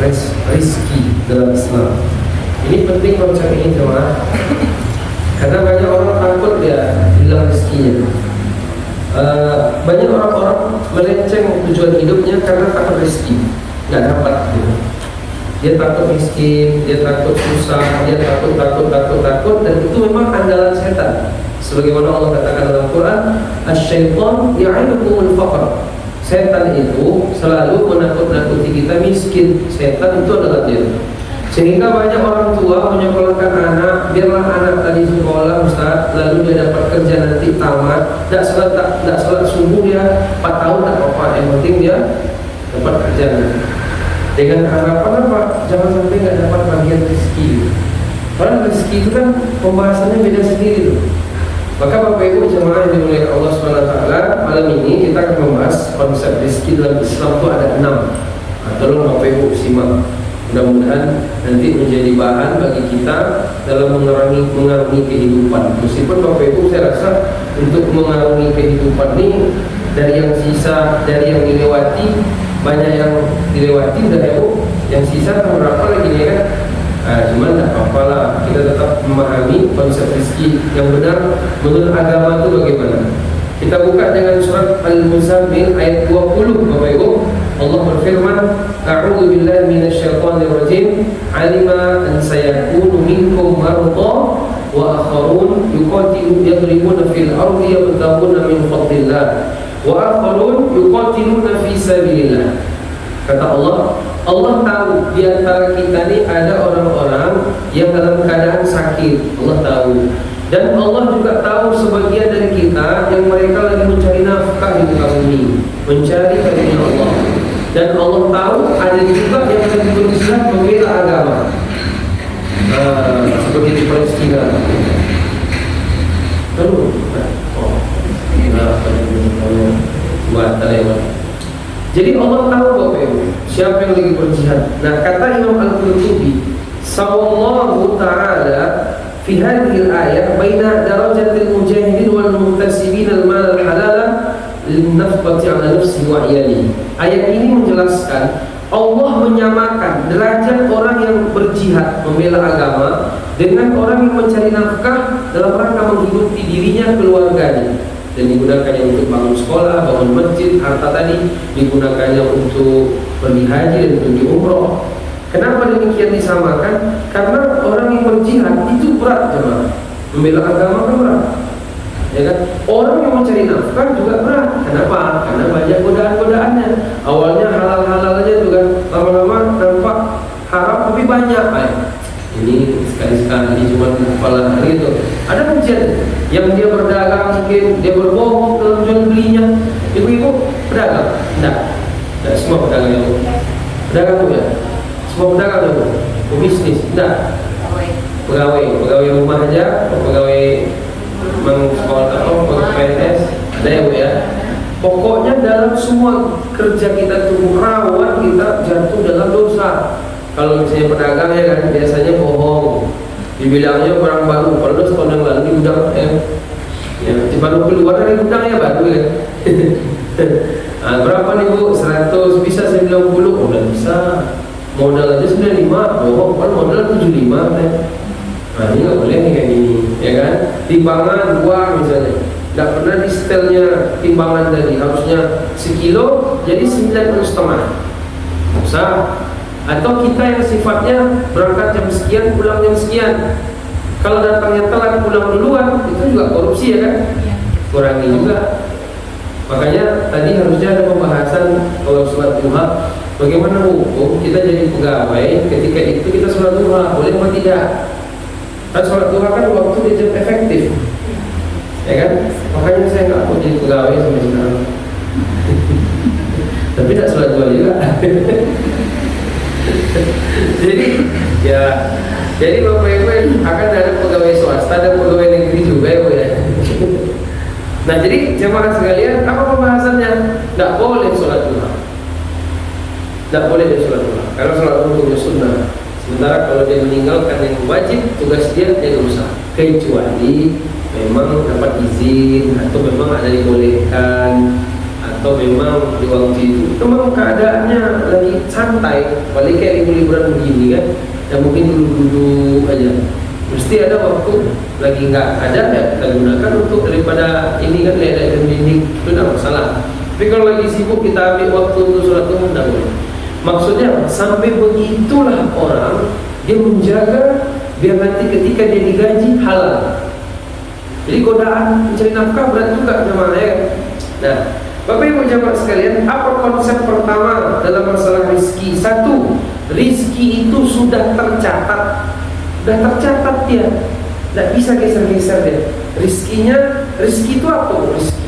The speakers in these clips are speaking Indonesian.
rizki dalam Islam. Ini penting konsep ini teman, karena banyak orang takut dia hilang rezekinya. Banyak orang-orang melenceng tujuan hidupnya karena takut rezeki, nggak dapat gitu. Dia takut miskin, dia takut susah, dia takut, dan itu memang andalan setan. Sebagaimana Allah katakan dalam Quran, "Asy-syaitan ya'idukumul faqr." Setan itu selalu menakut-nakuti kita miskin. Setan itu adalah dia. Sehingga banyak orang tua menyekolahkan anak, biarlah anak tadi sekolah Ustaz, lalu dia dapat kerja nanti tamat, tidak salat subuh dia 4 tahun tak apa-apa, yang penting dia dapat kerja nanti. Dengan harapan apa? Jangan sampai nggak dapat bagian rezeki. Karena rezeki itu kan pembahasannya beda sendiri loh. Maka Bapak Ibu jemaah yang dimuliakan Allah SWT, malam ini kita akan membahas konsep rezeki dalam Islam itu ada 6. Tolong Bapak Ibu simak. Mudah-mudahan nanti menjadi bahan bagi kita dalam mengarungi kehidupan. Meskipun Bapak Ibu saya rasa untuk mengarungi kehidupan ini dari yang sisa, dari yang dilewati, banyak yang dilewati udah ya Bu. Yang sisa berapa lagi ya kan? Cuman tidak apa-apa lah, kita tetap memahami konsep rezeki yang benar menurut agama itu bagaimana. Kita buka dengan surat Al-Muzammil ayat 20 Bapak Ibu. Allah berfirman, "A'udzu billahi minasyaitonir rajim. 'Alima an sayakunu minkum marḍā wa akharun yuqatiluna yadribuna fil ardi yabtaghuna min fadlillah wa akharun yuqatiluna fi sabilillah." Kata Allah, Allah tahu di antara kita ini ada orang-orang yang dalam keadaan sakit. Allah tahu. Dan Allah juga tahu sebagian dari kita yang mereka lagi mencari nafkah di muka bumi, mencari karunia Allah. Dan Allah tahu ada juga yang lagi berjihad membela agama, seperti di Palestina. Jadi Allah tahu Bapak Ibu siapa yang lagi berjihad. Nah kata Imam Al-Qurtubi, "Sawallahu ta'ala fi hadhihi al-ayah baina darajatil mujahidin wal muhtasibin al-mal al-halala lin-nafqati 'ala nafsihi wa 'iyalihi." Ayat ini menjelaskan Allah menyamakan derajat orang yang berjihad membela agama dengan orang yang mencari nafkah dalam rangka menghidupi dirinya, keluarganya. Dan digunakannya untuk bangun sekolah, bangun masjid, harta tadi digunakannya untuk pergi haji dan pergi umroh. Kenapa demikian disamakan? Karena orang yang berjihad itu berat teman. Membela agama kan berat, ya kan? Orang yang mencari nafkah juga berat. Kenapa? Karena banyak godaan-godaannya. Awalnya halal-halalnya juga lama-lama nampak haram tapi banyak. Ini sekali-sekali cuma kepala hari itu. Ada kajian yang dia berdagang, mungkin dia berbohong dalam jual belinya. Ibu-ibu pedagang? Tidak semua pedagang itu. Pedagang ya? Semua pedagang itu? Pebisnis? Tidak. Pegawai rumah aja, pegawai sekolah atau pegawai PNS, ada ya Bu ya. Pokoknya dalam semua kerja kita itu rawan kita jatuh dalam dosa. Kalau misalnya pedagang ya kan biasanya bohong, dibilangnya barang baru, padahal setahun yang lalu di gudang ya baru keluar dari gudang ya baru ya. Berapa nih Bu? 100, bisa 90? Oh udah bisa. Modal aja 95, bohong kan modal 75 kan. Nah ini nggak boleh nih kayak gini, ya kan? Timbangan uang misalnya, nggak pernah di setelnya timbangan tadi harusnya sekilo jadi 9,5. Usah. Atau kita yang sifatnya berangkat jam sekian, pulang jam sekian. Kalau datangnya telat, pulang duluan, itu juga korupsi ya kan? Kurangi juga. Makanya tadi harusnya ada pembahasan kalau sholat duha, bagaimana hukum kita jadi pegawai ketika itu kita sholat duha, boleh atau tidak? Kan sholat duha kan waktu di jam efektif, ya kan? Makanya saya nggak mau jadi pegawai sampai sekarang. Tapi tidak sholat duha juga. Jadi Bapak Ibu akan ada pegawai swasta, ada pegawai negeri juga ya. Nah jadi jemaah sekalian, apa pembahasannya? Tidak boleh sholat duha. Tidak boleh dia sholat duha, karena sholat duha itu sunnah. Sementara kalau dia meninggalkan yang wajib, tugas dia dosa. Kecuali memang dapat izin atau memang ada dibolehkan atau memang di waktu itu memang keadaannya lagi santai, paling kayak libur-liburan begini kan, dan mungkin duduk-duduk aja. Mesti ada waktu lagi nggak ada ya kita gunakan untuk daripada ini kan lihat dinding itu tidak masalah. Tapi kalau lagi sibuk kita ambil waktu untuk sholat itu tidak boleh. Maksudnya sampai begitulah orang dia menjaga biar nanti ketika dia digaji halal. Jadi godaan mencari nafkah berat juga jemaah ya. Nah, Bapak Ibu jemaah sekalian, apa konsep pertama dalam masalah rizki? Satu, rizki itu sudah tercatat. Sudah tercatat dia, tidak bisa geser-geser dia. Rizki itu apa? Rizki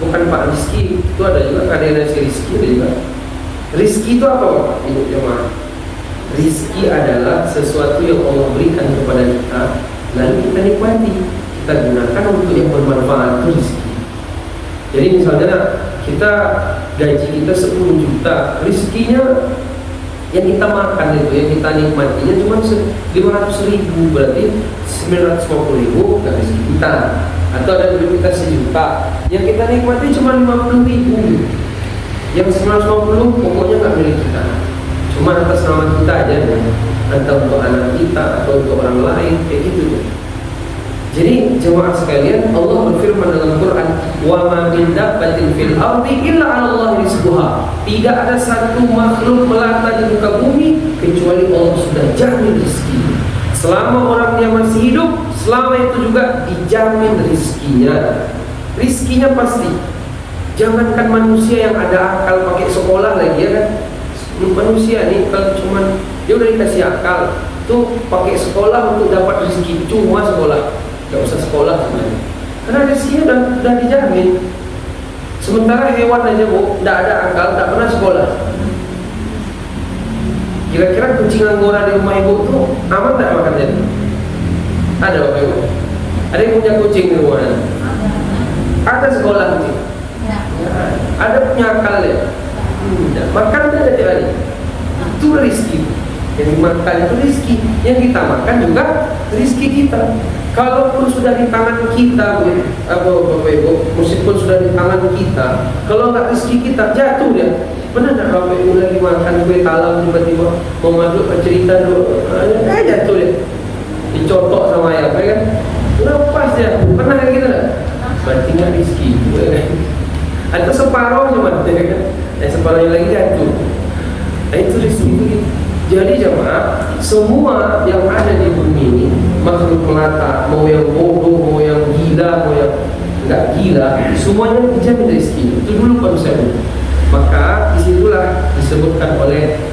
bukan Pak Rizki, itu ada juga kadang-kadang si rizki ada juga. Rizki itu apa Bapak Ibu jemaah? Rizki adalah sesuatu yang Allah berikan kepada kita, lalu kita nikmati, kita gunakan untuk yang bermanfaat, itu rizki. Jadi misalnya kita gaji kita 10 juta, rizkinya yang kita makan itu, yang kita nikmatinya cuma 500 ribu, berarti 950 ribu gak rezeki kita. Atau ada duit kita 1 juta, yang kita nikmati cuma 50 ribu, yang 950 pokoknya gak milik kita, cuma atas nama kita aja, entah untuk anak kita atau untuk orang lain, kayak gitu. Jadi jemaah sekalian, Allah berfirman dalam Quran, "Wa ma min dabbatin fil ardi illa 'ala Allah rizquha." Tidak ada satu makhluk melata di muka bumi kecuali Allah sudah jamin rezeki. Selama orang dia masih hidup, selama itu juga dijamin rezekinya. Rezekinya pasti. Jangankan manusia yang ada akal pakai sekolah lagi ya kan. Manusia nih kalau cuman dia udah dikasih akal, tuh pakai sekolah untuk dapat rezeki, cuma sekolah. Gak usah sekolah sebenarnya, karena rezekinya udah dijamin. Sementara hewan aja Bu, tidak ada akal, tak pernah sekolah. Kira-kira kucing anggora di rumah ibu tuh aman tak makannya? Ada Bapak Ibu? Ada yang punya kucing di rumah? Ada sekolah kucing? Ada punya akal ya? Makan tidak ada hari. Itu rezeki. Yang dimakan itu rezeki, yang kita makan juga rezeki kita. Kalaupun sudah di tangan kita, Bapak Ibu, meskipun sudah di tangan kita, kalau nggak rezeki kita jatuh dia. Pernah nggak Bapak Ibu lagi makan kue talam tiba-tiba mau masuk cerita dulu, jatuh dia, dicotok sama ayam, kan? Lepas dia. Pernah kayak gitu nggak? Berarti nggak rezeki, atau separuh cuma, kan? Separuhnya lagi jatuh. Nah itu rezeki itu. Jadi jemaah, semua yang ada di bumi ini, makhluk melata, mau yang bodoh, mau yang gila, mau yang enggak gila, semuanya dijamin rezeki. Itu dulu konsepnya. Maka disitulah disebutkan oleh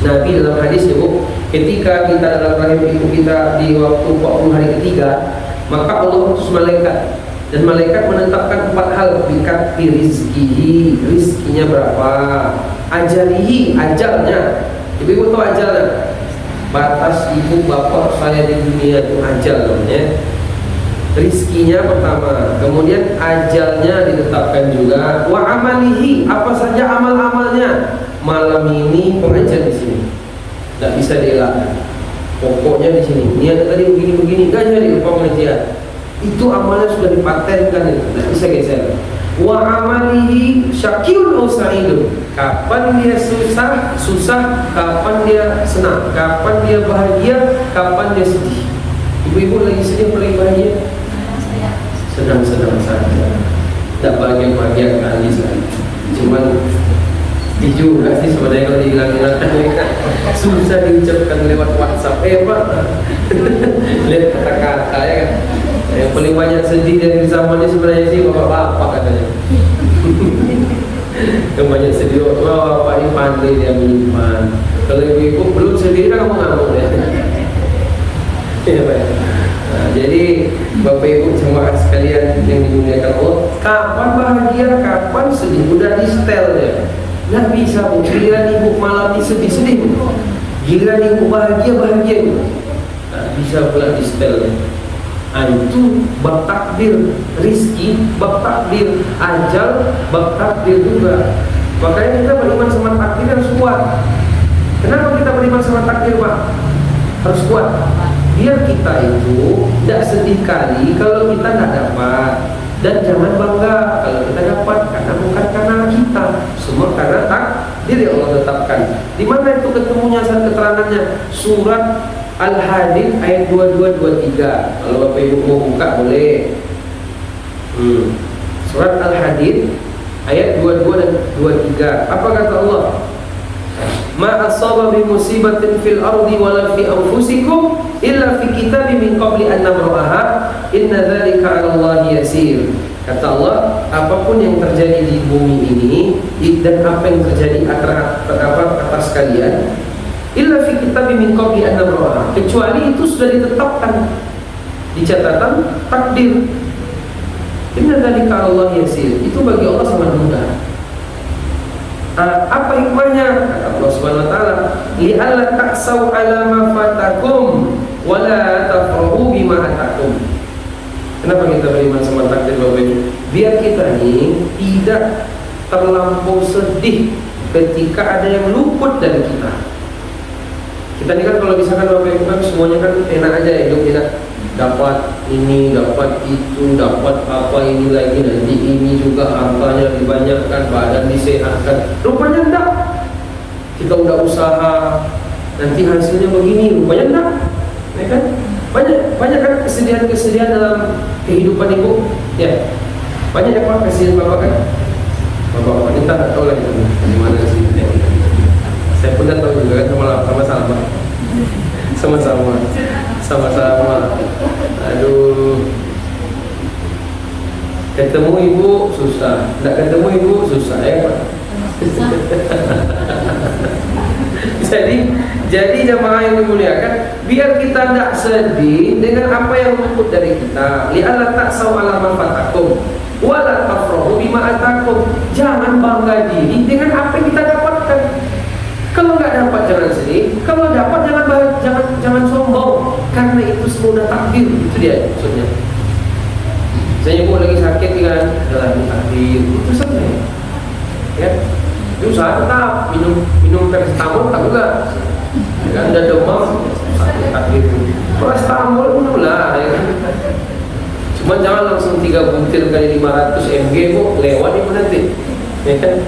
Nabi dalam hadis ya Bu, ketika kita dalam rahim ibu kita di waktu 40 hari ketiga, maka Allah utus malaikat, dan malaikat menetapkan 4 hal. Bikat rizkihi, rizkinya berapa, ajalihi, ajalnya. Ibu tahu ajalnya, batas ibu bapak saya di dunia itu ajal namanya. Rizkinya pertama, kemudian ajalnya ditetapkan juga. Wa amalihi, apa saja amal-amalnya. Malam ini pengajian di sini, tidak bisa dielakkan. Pokoknya di sini niat tadi begini-begini, gak jadi lupa pengajian. Itu amalnya sudah dipatenkan, itu tidak bisa geser. Wa amalihi syakirun aw sa'idun, kapan dia susah, kapan dia senang, kapan dia bahagia, kapan dia sedih. Ibu-ibu lagi sedih atau lagi bahagia? Senang-senang saja, tidak bahagia-bahagia kali sekali. Cuman juga sih sebenarnya kalau dibilang susah diucapkan lewat WhatsApp, Pak. Lihat kata-kata ya kan. Yang paling banyak sedih dari zaman ini sebenarnya sih bapak-bapak katanya. Yang banyak sedih, bapak ini pandai dia menyimpan. Kalau ibu-ibu belum sedih, kamu ngamuk ya. Ya Pak. Nah, jadi Bapak Ibu jemaah sekalian yang dimuliakan Allah, kapan bahagia, kapan sedih, udah di setel ya. Nggak bisa Bu, giliran ibu malam ini sedih-sedih Bu, giliran ibu bahagia-bahagia Bu, nggak bisa pula di setel ya. Nah, itu bab takdir rizki, bab takdir ajal, bab takdir juga. Makanya kita beriman sama takdir harus kuat. Kenapa kita beriman sama takdir Pak? Harus kuat. Biar kita itu tidak sedih kali kalau kita nggak dapat, Dan jangan bangga kalau kita dapat, karena bukan karena kita, semua karena takdir yang Allah tetapkan. Di mana itu ketemunya saat keterangannya? Surat Al-Hadid ayat 22-23. Kalau Bapak Ibu mau buka boleh. Surat Al-Hadid ayat 22 dan 23. Apa kata Allah? Ma asaba bi musibatin fil ardi wala fi anfusikum illa fi kitabim min qabli an nabraha inna dzalika 'ala Allahi yasir. Kata Allah, apapun yang terjadi di bumi ini dan apa yang terjadi atas kalian, illa fi kitabim min qabli an nabraha, kecuali itu sudah ditetapkan di catatan takdir. Inna dzalika 'ala Allahi yasir. Itu bagi Allah sangat mudah. Apa hikmahnya? Kata Allah Subhanahu wa taala, li'alla ta'sau 'ala ma fatakum wa la tafrahu bima atakum. Kenapa kita beriman sama takdir Bapak Ibu? Biar kita ini tidak terlampau sedih ketika ada yang luput dari kita. Kita ini kan kalau misalkan Bapak Ibu kan semuanya kan enak aja hidup kita. Dapat ini, dapat itu, dapat apa ini lagi, nanti ini juga hartanya dibanyakkan, badan disehatkan. Rupanya enggak. Kita udah usaha, nanti hasilnya begini, rupanya enggak. Ya kan? Banyak kan kesedihan dalam kehidupan ibu. Ya, banyak ya Pak kesedihan bapak kan. Bapak kita nggak tahu lagi gimana sih. Saya pun nggak tahu juga kan, sama-sama. Aduh, ketemu ibu susah, nggak ketemu ibu susah ya Pak. Jadi jamaah yang dimuliakan, biar kita tidak sedih dengan apa yang luput dari kita. Li'alla ta'sau 'ala ma fatakum wa la tafrahu bima atakum. Jangan bangga diri dengan apa yang kita dapatkan. Kalau nggak dapat jangan sedih, kalau dapat jangan sombong, karena itu semua udah takdir. Itu dia maksudnya. Saya ibu lagi sakit kan, dalam takdir itu sebenarnya. Ya, usaha tetap minum paracetamol tak juga. Ya kan, udah demam takdir. Paracetamol pun lah. Ya kan? Cuma jangan langsung 3 butir kali 500 mg kok lewat itu nanti. Ya kan?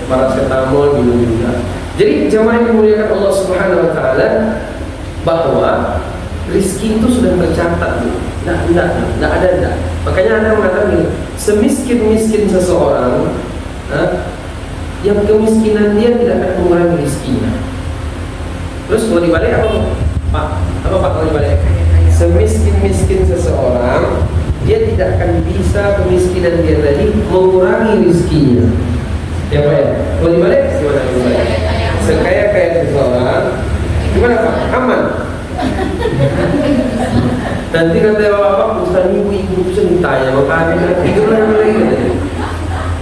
Paracetamol minum juga. Jadi jamaah yang dimuliakan Allah Subhanahu wa taala, bahwa rizki itu sudah tercatat. Tidak ada. Makanya ada mengatakan ini, semiskin-miskin seseorang, yang kemiskinan dia tidak akan mengurangi rizkinya. Terus kalau dibalik apa Pak? Apa Pak kalau dibalik? Semiskin-miskin seseorang, dia tidak akan bisa kemiskinan dia tadi mengurangi rizkinya. Ya Pak ya? Kalau dibalik gimana? Sekaya-kaya seseorang, gimana Pak? Aman? Nanti kata bapak, Ustaz ibu-ibu itu ditanya, makanya tidur lagi.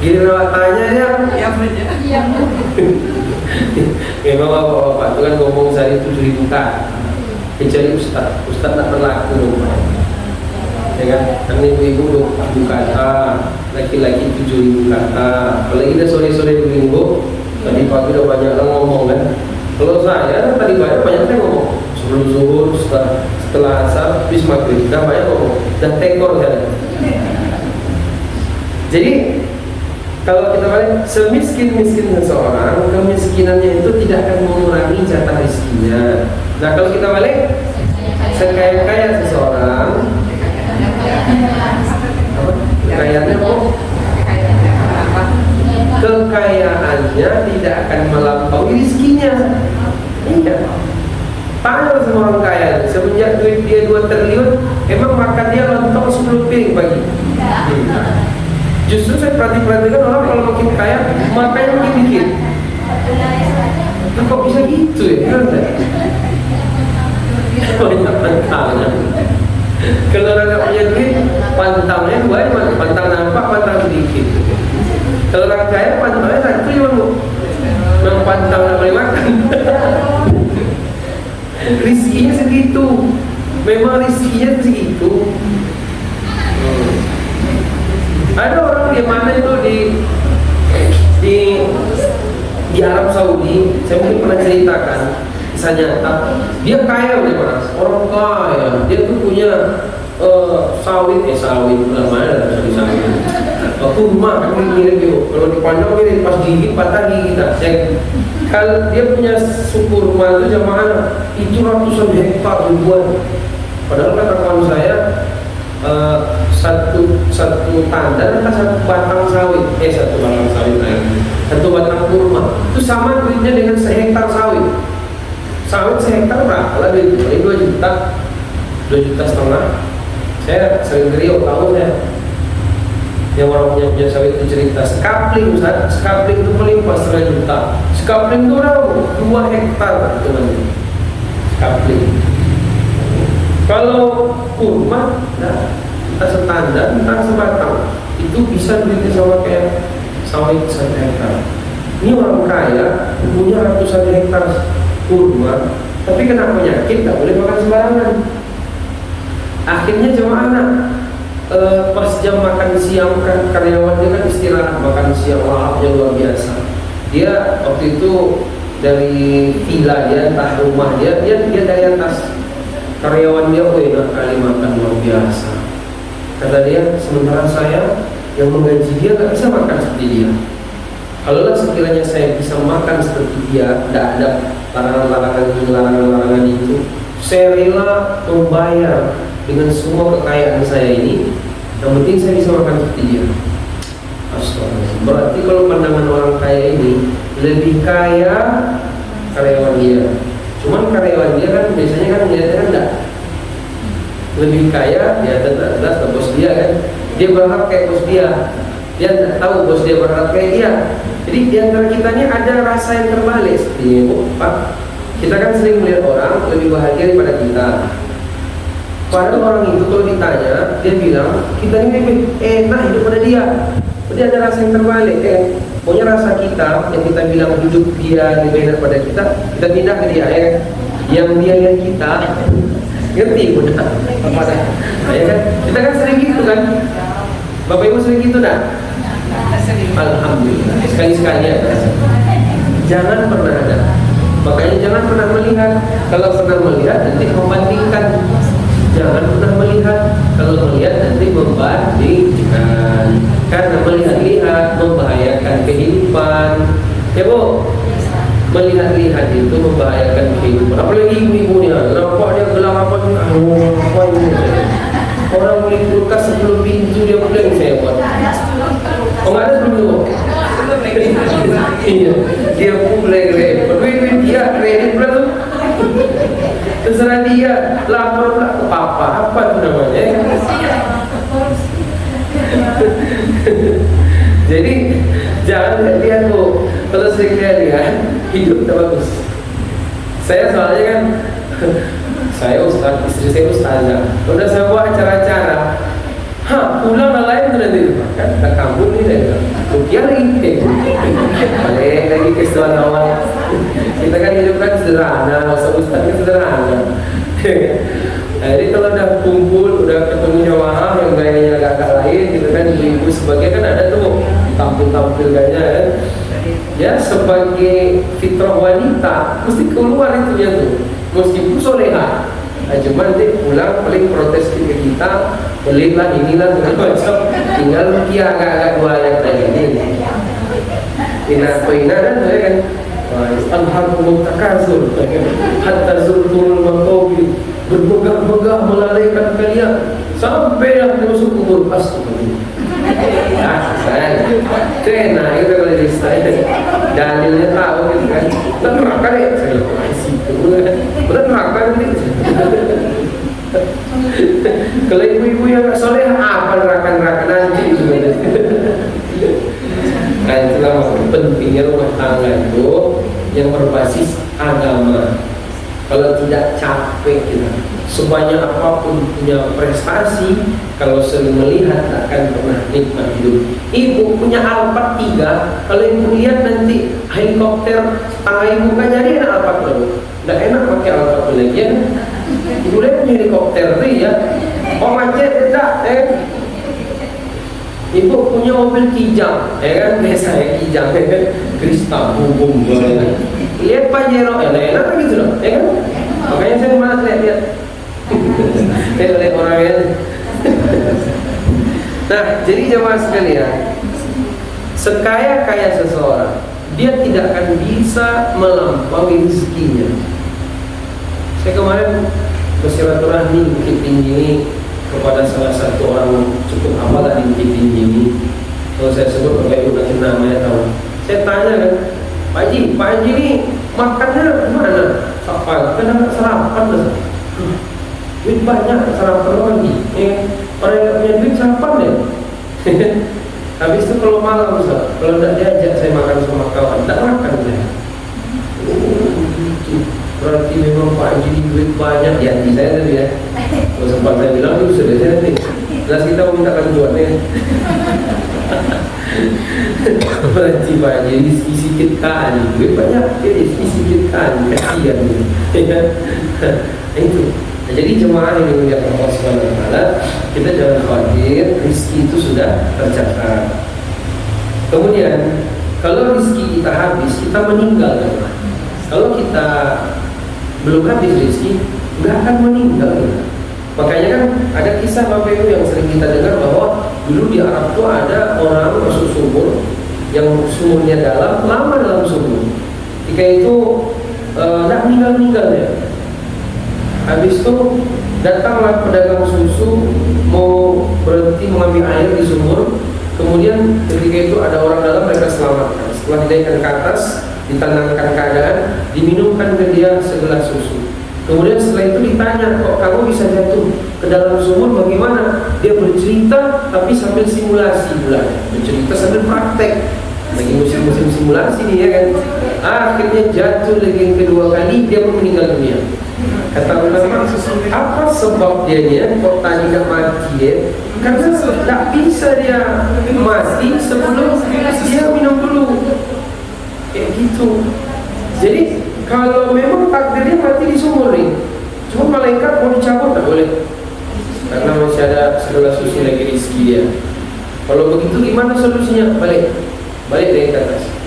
Gini lewat tanya dia, iya. Memang bapak-bapak itu kan ngomong sehari 7.000 kali, kecuali Ustaz tak berlaku. Ya kan? Karena ibu-ibu 7 kata, laki-laki 7.000 kata. Apalagi udah sore-sore begini bu, tadi pagi udah banyak orang ngomong kan. Kalau saya tadi banyak saya ngomong. Sebelum zuhur, setelah asar, habis maghrib, dah banyak ngomong, dah tekor saya. Jadi kalau kita balik, semiskin-miskin seseorang, kemiskinannya itu tidak akan mengurangi jatah rezekinya. Nah kalau kita balik, sekaya-kaya seseorang, kekayaannya kok? Kekayaannya tidak akan melampaui rezekinya. Iya. Tanya sama orang kaya, semenjak duit dia 2 triliun, emang makan dia lontong 10 piring pagi. Justru saya perhatikan orang kalau makin kaya, makannya makin dikit. Nah, kok bisa gitu ya? Banyak pantangnya. Kalau orang nggak punya duit, pantangnya 2, pantang nampak, pantang sedikit. Kalau orang kaya, pantangnya satu cuma memang pantang nggak boleh makan. Rizkinya segitu, memang rizkinya segitu. Ada orang di mana itu di Arab Saudi, saya mungkin pernah ceritakan kisah nyata. Dia kaya udah mas, orang kaya. Dia tuh punya sawit mana ada sawit. Kurma kan mirip juga. Kalau dipandang mirip, pas gigit patah gigi tak. Kalau dia punya kurma itu jamaah itu ratusan hektar ribuan. Padahal kata kawan saya satu tanda atau satu batang sawit, satu batang kurma itu sama duitnya dengan sehektar sawit. Sawit sehektar berapa lah duitnya? 2 juta, 2 juta setengah. Saya sering ngeriok tahu saya. Yang orang punya sawit itu cerita sekapling, sekapling itu melimpah 1,5 juta. Sekapling itu berapa? 2 hektar teman-teman. Sekapling. Kalau kurma, nah, kita setandar, kita sebatang, itu bisa duitnya sama kayak sawit 1 hektar. Ini orang kaya punya ratusan hektar kurma, tapi kena penyakit, tak boleh makan sembarangan. Akhirnya jemaah pas jam makan siang kan karyawan dia kan istirahat makan siang, lahapnya luar biasa. Dia waktu itu dari villa dia, entah rumah dia dari atas. Karyawan dia, enak kali makan luar biasa. Kata dia, sementara saya yang menggaji dia nggak bisa makan seperti dia. Kalau sekiranya saya bisa makan seperti dia, tidak ada larangan itu, saya rela membayar dengan semua kekayaan saya ini. Yang penting saya bisa makan seperti dia. Astagfirullah. Berarti kalau pandangan orang kaya ini lebih kaya karyawan dia. Cuman karyawan dia kan biasanya kan melihatnya kan enggak lebih kaya, dia jelas ke bos dia kan. Dia berharap kayak bos dia. Dia tidak tahu bos dia berharap kayak dia. Jadi di antara kita ini ada rasa yang terbalik seperti ini, Pak. Kita kan sering melihat orang lebih bahagia daripada kita. Padahal orang itu kalau ditanya, dia bilang kita ini lebih enak hidup pada dia. Jadi ada rasa yang terbalik kan. Pokoknya rasa kita yang kita bilang hidup dia lebih enak pada kita pindah ke dia ya kan. Yang dia lihat kita ngerti udah apa dah. Ya kan? Kita kan sering gitu kan. Bapak Ibu sering gitu dah. Alhamdulillah. Sekali-sekali ya. Jangan pernah ada. Makanya jangan pernah melihat. Kalau pernah melihat nanti membandingkan. Jangan pernah melihat. Kalau melihat nanti membandingkan. Karena melihat-lihat membahayakan kehidupan. Ya Bu, melihat-lihat itu membahayakan kehidupan. Apalagi ibu-ibu ni, nampak dia gelang apa tu? Apa ini? Orang beli kulkas sebelum pintu dia pulang saya buat. Oh nggak ada sebelum tu? Iya, dia pulang repot. Duit dia kredit pula tu. Terserah dia, lapor pula ke papa. Apa tu namanya? Jadi jangan lihat Bu, kalau saya lihat hidup tak bagus. Saya soalnya kan saya ustaz, istri saya ustazah. Udah saya buat acara-acara, pulang lain tu nanti kan tak kampung ni saya. Rupiah lagi, balik lagi ke awal. Kita kan hidup kan sederhana, ustaz kan sederhana. Jadi kalau udah kumpul, udah ketemu jamaah yang gayanya agak lain, gitu kan, ibu-ibu sebagai kan ada tuh tampil-tampil gayanya kan. Ya sebagai fitrah wanita mesti keluar itu ya tuh, meskipun soleha. Nah, cuma nanti pulang paling protes ke kita, pelit lah inilah segala macam. Tinggal rupiah agak-agak dua ayat tadi ini. Ina kan saya kan. Alhamdulillah takazur hatta zurtul maqabir, bermegah-megah melalaikan kalian sampai yang masuk kubur. Astagfirullah. Saya kena itu kalau di saya dalilnya tahu gitu kan. Dan neraka deh saya situ. Udah neraka gitu. Kalau ibu-ibu yang nggak soleh apa neraka nanti itu. Nah itulah pentingnya rumah tangga itu yang berbasis agama. Kalau tidak capek kita, sebanyak apapun punya prestasi, kalau sering melihat tak akan pernah nikmat hidup. Ibu punya Alphard 3, kalau ibu lihat nanti helikopter tangga ibu kan jadi enak Alphard dulu. Tidak enak pakai Alphard lagi ya. Ibu lihat punya helikopter tuh ya. Oh macet tidak Ibu punya mobil Kijang, ya kan? Saya Kijang, ya kan? Krista, bum lihat Pajero, enak gitu loh, ya kan? Makanya saya malas lihat. Saya lihat orang yang Nah, jadi jemaah sekalian, sekaya-kaya seseorang, dia tidak akan bisa melampaui rezekinya. Saya kemarin bersilaturahmi di Bukit Tinggi ini kepada salah satu orang cukup hafal di Bukit Tinggi ini. Kalau saya sebut Bapak Ibu nanti namanya tahu. Saya tanya kan, Pak Haji ini makannya gimana? Apa? Kadang sarapan lah. Duit banyak sarapan lagi. Orang yang punya duit sarapan deh. Habis itu kalau malam Ustaz, kalau tidak diajak saya makan sama kawan, tidak makan saya. Gitu. Berarti memang Pak Haji ini duit banyak di hati saya tadi ya. Kalau sempat saya bilang itu sudah saya nanti. Jelas kita meminta bantuannya. Berarti Pak Haji rezeki sikit kan, duit banyak, rezeki sikit kan, kasihan gitu. Itu. Nah, jadi jemaah yang dimuliakan Allah Subhanahu wa taala, kita jangan khawatir, rezeki itu sudah tercatat. Kemudian, kalau rezeki kita habis, kita meninggal kan? Kalau kita belum habis rezeki, nggak akan meninggal kan? Makanya kan ada kisah Bapak Ibu yang sering kita dengar bahwa dulu di Arab itu ada orang masuk sumur yang sumurnya dalam, lama dalam sumur. Ketika itu nggak meninggal ya. Habis itu datanglah pedagang susu mau berhenti mengambil air di sumur. Kemudian ketika itu ada orang dalam, mereka selamatkan. Setelah dinaikkan ke atas, ditenangkan keadaan, diminumkan ke dia segelas susu. Kemudian setelah itu ditanya, kok kamu bisa jatuh ke dalam sumur bagaimana? Dia bercerita tapi sambil simulasi pula. Bercerita sambil praktek. Lagi musim-musim simulasi nih ya kan. Akhirnya jatuh lagi yang kedua kali, dia pun meninggal dunia. Kata ulama, apa sebab dia kok tadi tak mati ya? Karena tak bisa dia mati sebelum dia minum dulu. Kayak gitu. Jadi kalau memang takdirnya mati di sumur nih, cuma malaikat mau dicabut tak boleh, karena masih ada segala susu lagi rezeki dia. Kalau begitu gimana solusinya? Balik dari atas.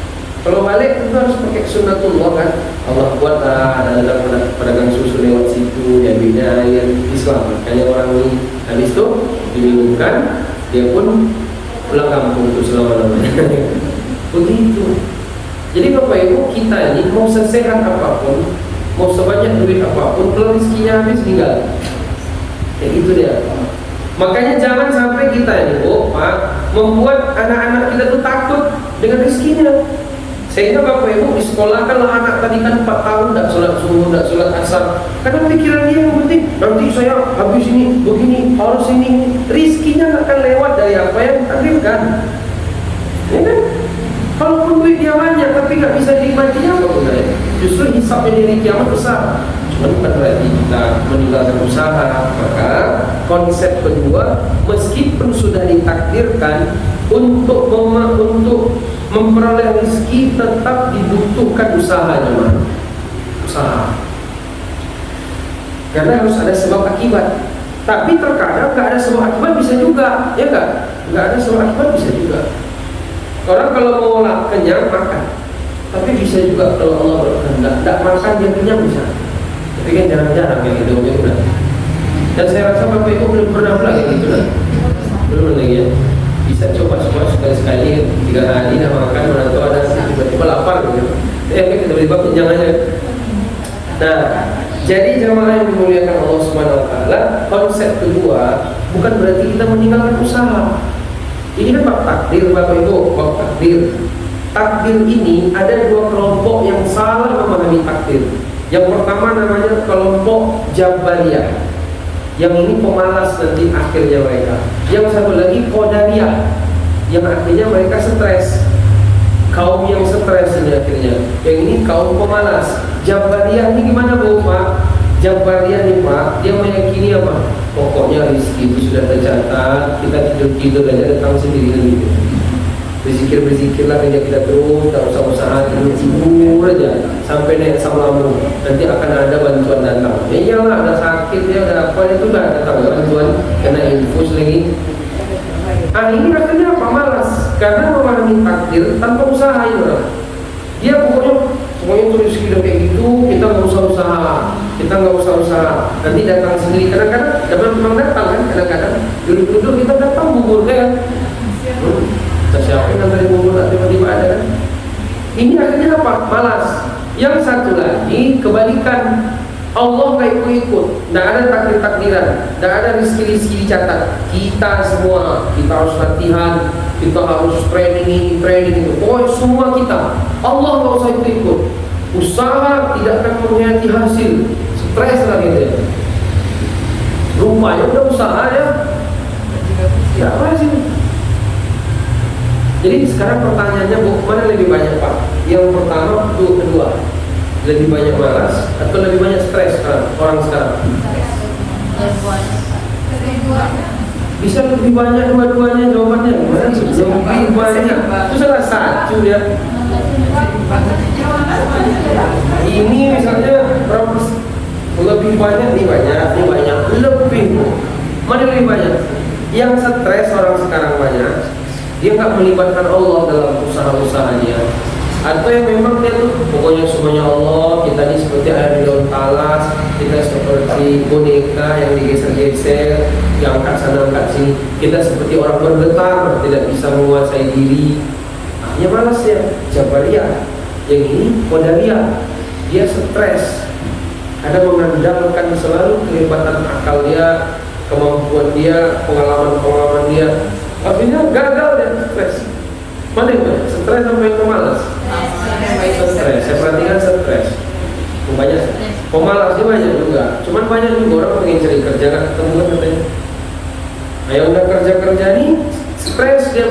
Kalau balik itu harus pakai sunnatullah kan. Allah buatlah ada pedagang susu lewat situ, dia bina air Islam. Makanya orang ini habis itu diminumkan, dia pun pulang kampung itu selama-lamanya. Begitu. Jadi Bapak Ibu, kita ini mau sesehat apapun, mau sebanyak duit apapun, kalau rezekinya habis tinggal. Kayak gitu dia. Makanya jangan sampai kita ini, Pak, membuat anak-anak kita tuh takut dengan rezekinya. Sehingga Bapak Ibu di sekolah kan anak tadi kan 4 tahun tidak sholat subuh, tidak sholat asar. Karena pikiran dia yang penting, nanti saya habis ini, begini, harus ini. Rezekinya akan lewat dari apa yang ditakdirkan. Ya kan? Kalaupun duit dia banyak tapi nggak bisa dinikmatinya apa gunanya? Justru hisabnya dari kiamat besar. Cuma bukan berarti kita meninggalkan usaha. Maka konsep kedua, meskipun sudah ditakdirkan untuk memperoleh rezeki, tetap dibutuhkan usahanya, usaha. Karena harus ada sebab akibat. Tapi terkadang nggak ada sebab akibat bisa juga, ya nggak? Nggak ada sebab akibat bisa juga. Orang kalau mau kenyang makan, tapi bisa juga kalau Allah berkehendak tidak makan dia kenyang bisa. Tapi kan jarang-jarang kayak gitu ya udah. Dan saya rasa Bapak Ibu belum pernah kayak gitu lah. Belum lagi ya. Bisa coba sekali-sekali 3 hari dah makan, mana tahu ada tiba-tiba lapar gitu. Tiba-tiba kenyang aja. Nah, jadi jamaah yang dimuliakan Allah Subhanahu wa taala, konsep kedua bukan berarti kita meninggalkan usaha. Ini kan bab takdir Bapak Ibu, bab takdir. Takdir ini ada 2 kelompok yang salah memahami takdir. Yang pertama namanya kelompok Jabariyah. Yang ini pemalas nanti akhirnya mereka. Yang satu lagi Qadariyah. Yang akhirnya mereka stres. Kaum yang stres ini akhirnya. Yang ini kaum pemalas. Jabariyah ini gimana Bu Pak? Jabariyah nih Pak, dia meyakini apa? Pokoknya rezeki itu sudah tercatat, kita tidur-tidur aja datang sendiri gitu. Berzikir-berzikirlah kerja kita terus, tak usah usaha, tidur aja sampai naik samamu. Nanti akan ada bantuan datang. Ya iyalah, ada sakit ya, ada apa itu dah datang bantuan, kena infus lagi. Ini akhirnya apa? Malas, karena memahami takdir tanpa usaha itu. Dia pokoknya itu rezeki udah kayak gitu, kita nggak usah usaha, kita nggak usah usaha, nanti datang sendiri. Kadang-kadang memang datang kan, kadang-kadang duduk-duduk kita datang bubur kan. Kita siapin nanti bubur, tiba-tiba ada kan. Ini akhirnya apa? Malas. Yang satu lagi kebalikan, Allah nggak ikut-ikut, nggak ada takdir-takdiran, nggak ada rezeki-rezeki dicatat. Kita semua, kita harus latihan, kita harus training itu. Oh semua kita, Allah nggak usah ikut-ikut. Usaha tidak akan mengkhianati hasil. Stres lah gitu ya. Rupanya udah usaha ya, ya apa sih? Jadi sekarang pertanyaannya, mana lebih banyak Pak? Yang pertama, kedua, lebih banyak malas atau lebih banyak stres orang sekarang? Bisa lebih banyak dua-duanya jawabannya. Lebih banyak. Itu salah satu ya. Ini misalnya lebih banyak, ini banyak, lebih. Mana lebih banyak? Yang stres orang sekarang banyak. Dia nggak melibatkan Allah dalam usaha-usahanya, atau yang memang dia tuh pokoknya semuanya Allah. Kita ini seperti air di daun talas, kita seperti boneka yang digeser-geser, diangkat sana angkat sini. Kita seperti orang bergetar, tidak bisa menguasai diri. Akhirnya malas ya. Jabariyah, yang ini Qadariyah, dia stres. Ada mengandalkan selalu kehebatan akal dia, kemampuan dia, pengalaman dia. Akhirnya gagal dan stres. Mana yang banyak? Stres sampai pemalas? Stres. Saya perhatikan stres. Banyak. Pemalasnya banyak juga. Cuman banyak juga orang pengen cari kerja kan ketemu kan katanya. Nah yang udah kerja nih stres dia.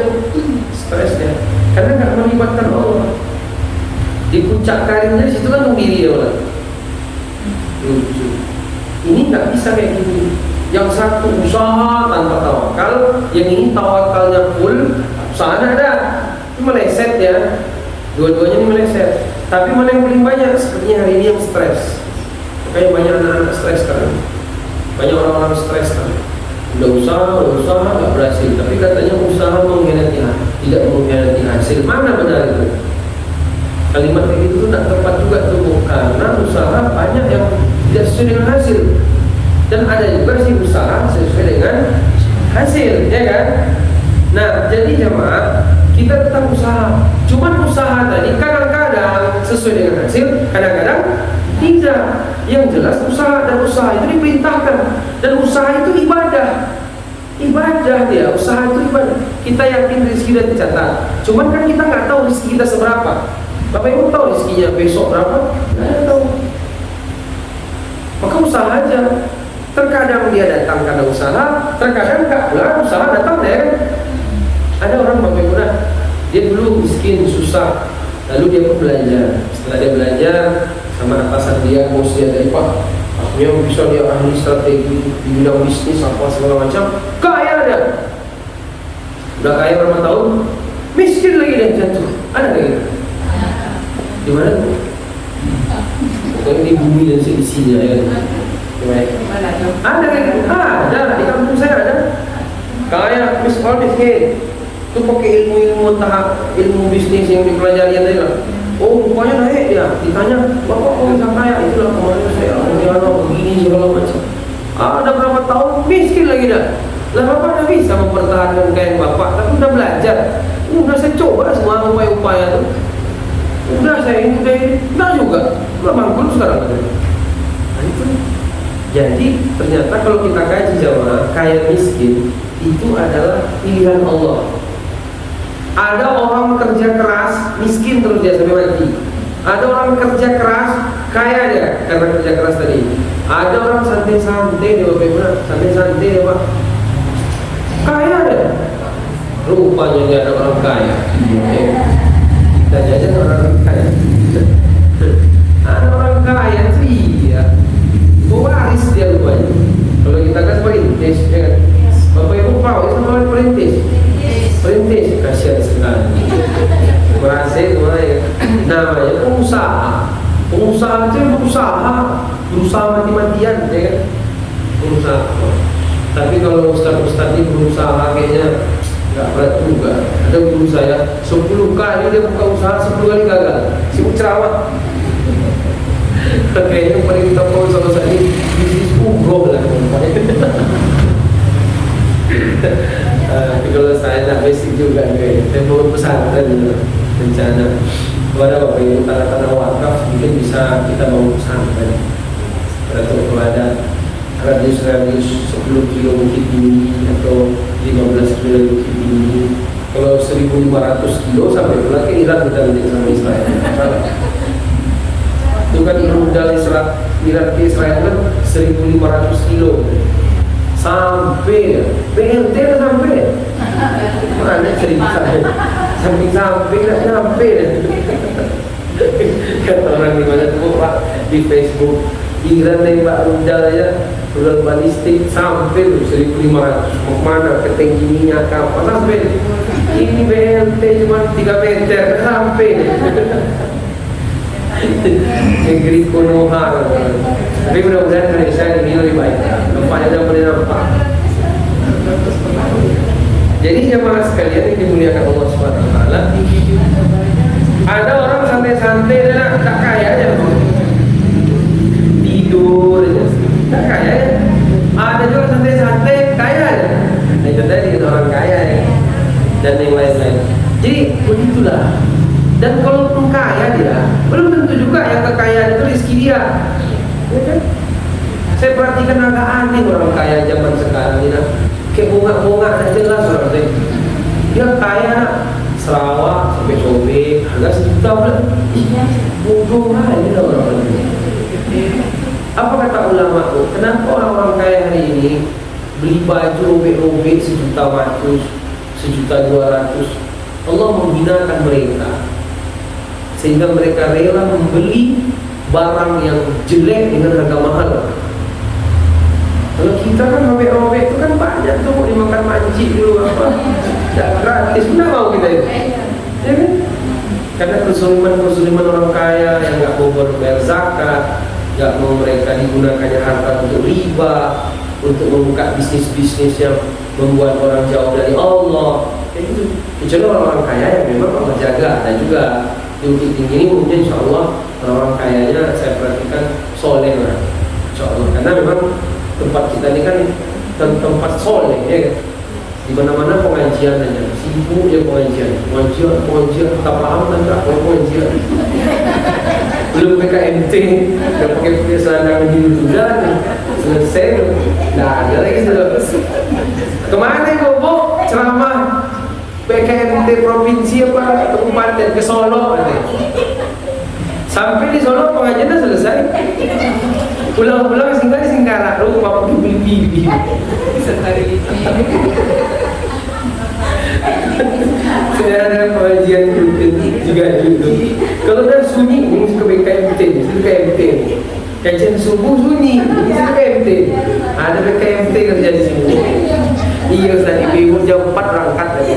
Karena nggak melibatkan Allah. Di puncak karirnya di situ kan sendiri ya orang. Lucu. Ini nggak bisa kayak gini. Yang satu usaha tanpa tawakal, yang ini tawakalnya full, usahanya ada, itu meleset ya. Dua-duanya ini meleset. Tapi mana yang paling banyak? Sepertinya hari ini yang stres. Makanya banyak anak-anak stres sekarang. Banyak orang-orang stres sekarang. Udah usaha nggak berhasil. Tapi katanya usaha mengkhianati, tidak mengkhianati hasil. Mana benar itu? Kalimat kayak gitu tuh tidak tepat juga tuh, karena usaha banyak yang tidak sesuai dengan hasil. Dan ada juga sih usaha sesuai dengan hasil, ya kan? Nah, jadi jemaah, kita tetap usaha. Cuman usaha tadi kadang-kadang sesuai dengan hasil, kadang-kadang tidak. Yang jelas usaha itu diperintahkan. Dan usaha itu ibadah. Ibadah dia, usaha itu ibadah. Kita yakin rezeki sudah dicatat. Cuman kan kita nggak tahu rezeki kita seberapa. Bapak Ibu tahu rezekinya besok berapa? Nggak tahu. Maka usaha aja. Terkadang dia datang karena usaha, terkadang enggak pula usaha datang ya. Ada orang Bapak Ibu, dia dulu miskin, susah, lalu dia pun belajar. Setelah dia belajar sama atasan dia, bos dia dari Pak, akhirnya bisa dia ahli strategi di bidang bisnis apa segala macam, kaya dia. Udah kaya berapa tahun, miskin lagi dia jatuh. Ada kayak gitu? Di mana tuh? Pokoknya di bumi dan seisinya ya. Ada kayak gitu, ada di kampung saya ada. Kayak miskin, itu pakai ilmu ilmu bisnis yang dipelajari tadi lah. Oh rupanya naik dia. Ditanya, bapak kok bisa kaya? Itulah kemarin saya begini segala macam. Ada berapa tahun miskin lagi dah. Lah bapak dah bisa mempertahankan kayak bapak, tapi udah belajar. Udah saya coba semua upaya-upaya tuh. Udah saya ini udah juga. Udah bangkrut sekarang. Nah itu. Jadi ternyata kalau kita kaji jamaah, kaya miskin itu adalah pilihan Allah. Ada orang kerja keras, miskin terus dia sampai mati. Ada orang kerja keras, kaya dia karena kerja keras tadi. Ada orang santai-santai dia Bapak Ibu, santai-santai dia Pak, kaya dia. Rupanya dia ada orang kaya. Kita jajan orang kaya. Ada orang kaya sih ya. Waris dia rupanya. Kalau kita kan perintis, ya kan? Bapak Ibu tahu itu namanya perintis. Perintis, kasihan sekali. Berhasil namanya. Namanya pengusaha. Pengusaha itu berusaha mati-matian, ya kan? Pengusaha. Tapi kalau ustaz-ustaz ini berusaha kayaknya nggak berat juga. Ada guru saya 10 kali dia buka usaha, 10 kali gagal. Sibuk ceramah. Kayaknya paling kita tahu sama saya ini juga kayak saya mau pesantren rencana kepada Bapak Ibu tanah-tanah wakaf mungkin bisa kita bangun pesantren atau ada radius 10 kilo Bukit Tinggi atau 15 kilo Bukit Tinggi. Kalau 1.500 kilo sampai pulang ke Iran kita nanti sama Israel. Itu kan rudal Iran ke Israel kan 1.500 kilo sampai BLT sampai mana cerita sampai nggak nyampe kata orang di mana tuh Pak di Facebook Iran nembak rudal aja rudal balistik sampai 1.500 mau mana ke tangki minyak apa sampai ini BLT cuma 3 meter sampai negeri Konoha. Tapi mudah-mudahan Indonesia ini lebih baik. Nampaknya sudah boleh nampak. Jadi jemaah sekalian yang dimuliakan Allah SWT, ada orang santai-santai dan tak kaya aja, tidur aja, tak kaya aja. Ada juga santai-santai kaya aja. Nah itu tadi orang kaya ya. Dan yang lain-lain. Jadi begitulah. Dan kalau pun kaya dia, belum tentu juga yang kekayaan itu rezeki dia. Ya kan? Saya perhatikan agak aneh orang kaya zaman sekarang ini. Kayak bunga-bunga tidak jelas orang saya. Dia kaya Sarawak sampai sobek, harga 1 juta pula. Bodoh aja orang ini. Apa kata ulama itu? Kenapa orang-orang kaya hari ini beli baju robek-robek 1,1 juta, 1,2 juta? Allah menghinakan mereka sehingga mereka rela membeli barang yang jelek dengan harga mahal. Kalau kita kan robek-robek itu kan banyak tuh dimakan manci dulu apa, tidak gratis, mana mau kita itu, ya kan? Karena kesuliman orang kaya yang nggak mau bayar zakat, nggak mau mereka digunakannya harta untuk riba, untuk membuka bisnis-bisnis yang membuat orang jauh dari Allah. Itu kecuali orang-orang kaya yang memang Allah jaga. Dan juga di Bukit Tinggi ini mungkin insya Allah orang kayanya saya perhatikan soleh lah, insya Allah. Karena memang tempat kita ini kan tempat soleh ya kan. Di mana-mana pengajian aja, sibuk ya pengajian, tak paham kan tak pengajian. Belum PKMT, udah pakai selendang gitu sudah selesai, nggak ada lagi sudah. Kemana Bobo ceramah PKMT provinsi apa kabupaten ke Solo nanti. Sampai di Solo pengajiannya selesai. Pulang-pulang singkarak rumah pergi beli setari itu. Sudah ada pengajian rutin juga dulu. Kalau udah sunyi, mesti ke BKMT, mesti ke KMT. Kajian subuh sunyi, mesti ke KMT. Ada BKMT kerja di sini. Iya, tadi ibu jam 4 berangkat lagi.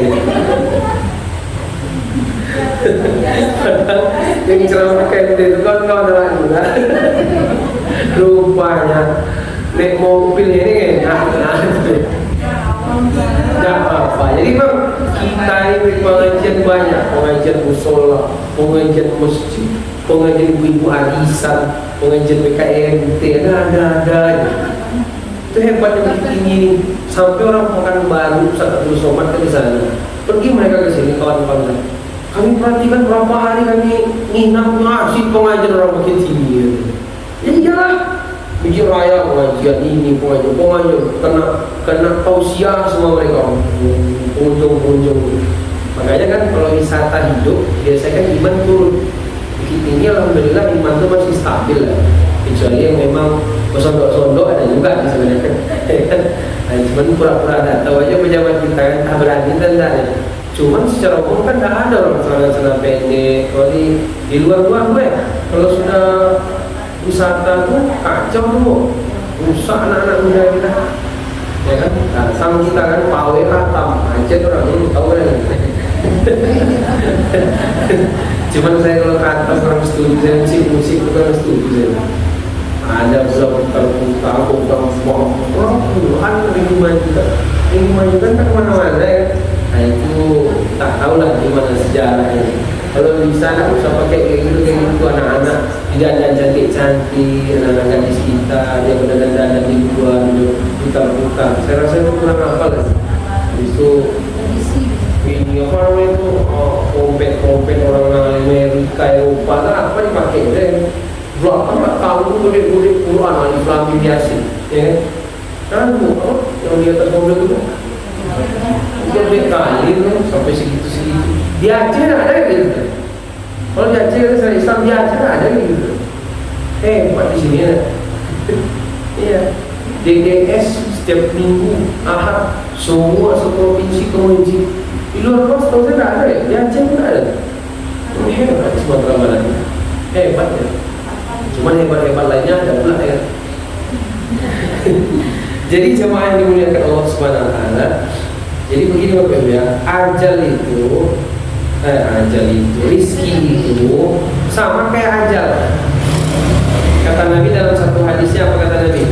Yang ceramah KMT itu kawan-kawan lagi lah. Rupanya naik mobil ini enak. Tidak apa-apa. Jadi bang, kita ini pengajian banyak, pengajian musola, pengajian masjid, pengajian ibu-ibu arisan, pengajian PKMT, ada. Itu hebatnya Bukit Tinggi ini. Sampai orang Pekanbaru, Ustaz Abdul Somad ke sana. Pergi mereka ke sini kawan-kawan. Kami perhatikan berapa hari kami nginap ngasih pengajian orang Bukit Tinggi. Ya iyalah. Bikin raya pengajian ini, pengajian kena tausiah semua mereka pengunjung. Makanya kan kalau wisata hidup biasanya kan iman turun. Bukit Tinggi alhamdulillah iman itu masih stabil lah. Kecuali yang memang bersondok-sondok ada juga sebenarnya. Nah, cuman pura-pura ada tahu aja pejabat kita kan tak berani dan tak ada. Cuman secara umum kan tak ada orang celana pendek. Kalau di luar-luar gue, kalau sudah wisata tuh kacau tuh, rusak anak-anak muda kita, ya kan? Nah, sama kita kan pawe katam, aja orang dulu tahu kan? Cuman saya kalau katam orang studi, saya musik itu kan studi saya. Ada putar semua orang puluhan lingkungan juga kan kemana-mana ya. Nah itu tak tahu lah gimana sejarahnya. Kalau di sana usah pakai kayak gitu anak-anak tidak ada cantik-cantik, anak-anak gadis kita dia berdandan di luar putar-putar. Saya rasa itu kurang apa lah. Itu ini apa kulit Quran, alif lam mim yasin, ya kan? Yang di atas mobil itu dia kali sampai segitu. Di Aceh ada gitu. Kalau di Aceh saya Islam di Aceh ada gitu. Hebat di sini ya. Iya. DDS setiap minggu Ahad semua seprovinsi ke masjid. Di luar kota tahu saya nggak ada ya. Di Aceh pun ada. Ini hebat Sumatera Barat. Hebat ya. Cuman hebat-hebat lainnya ada pula ya. Jadi jemaah yang dimuliakan Allah Subhanahu wa taala. Jadi begini Bapak Ibu ya, ajal itu rezeki itu sama kayak ajal. Kata Nabi dalam satu hadisnya, apa kata Nabi?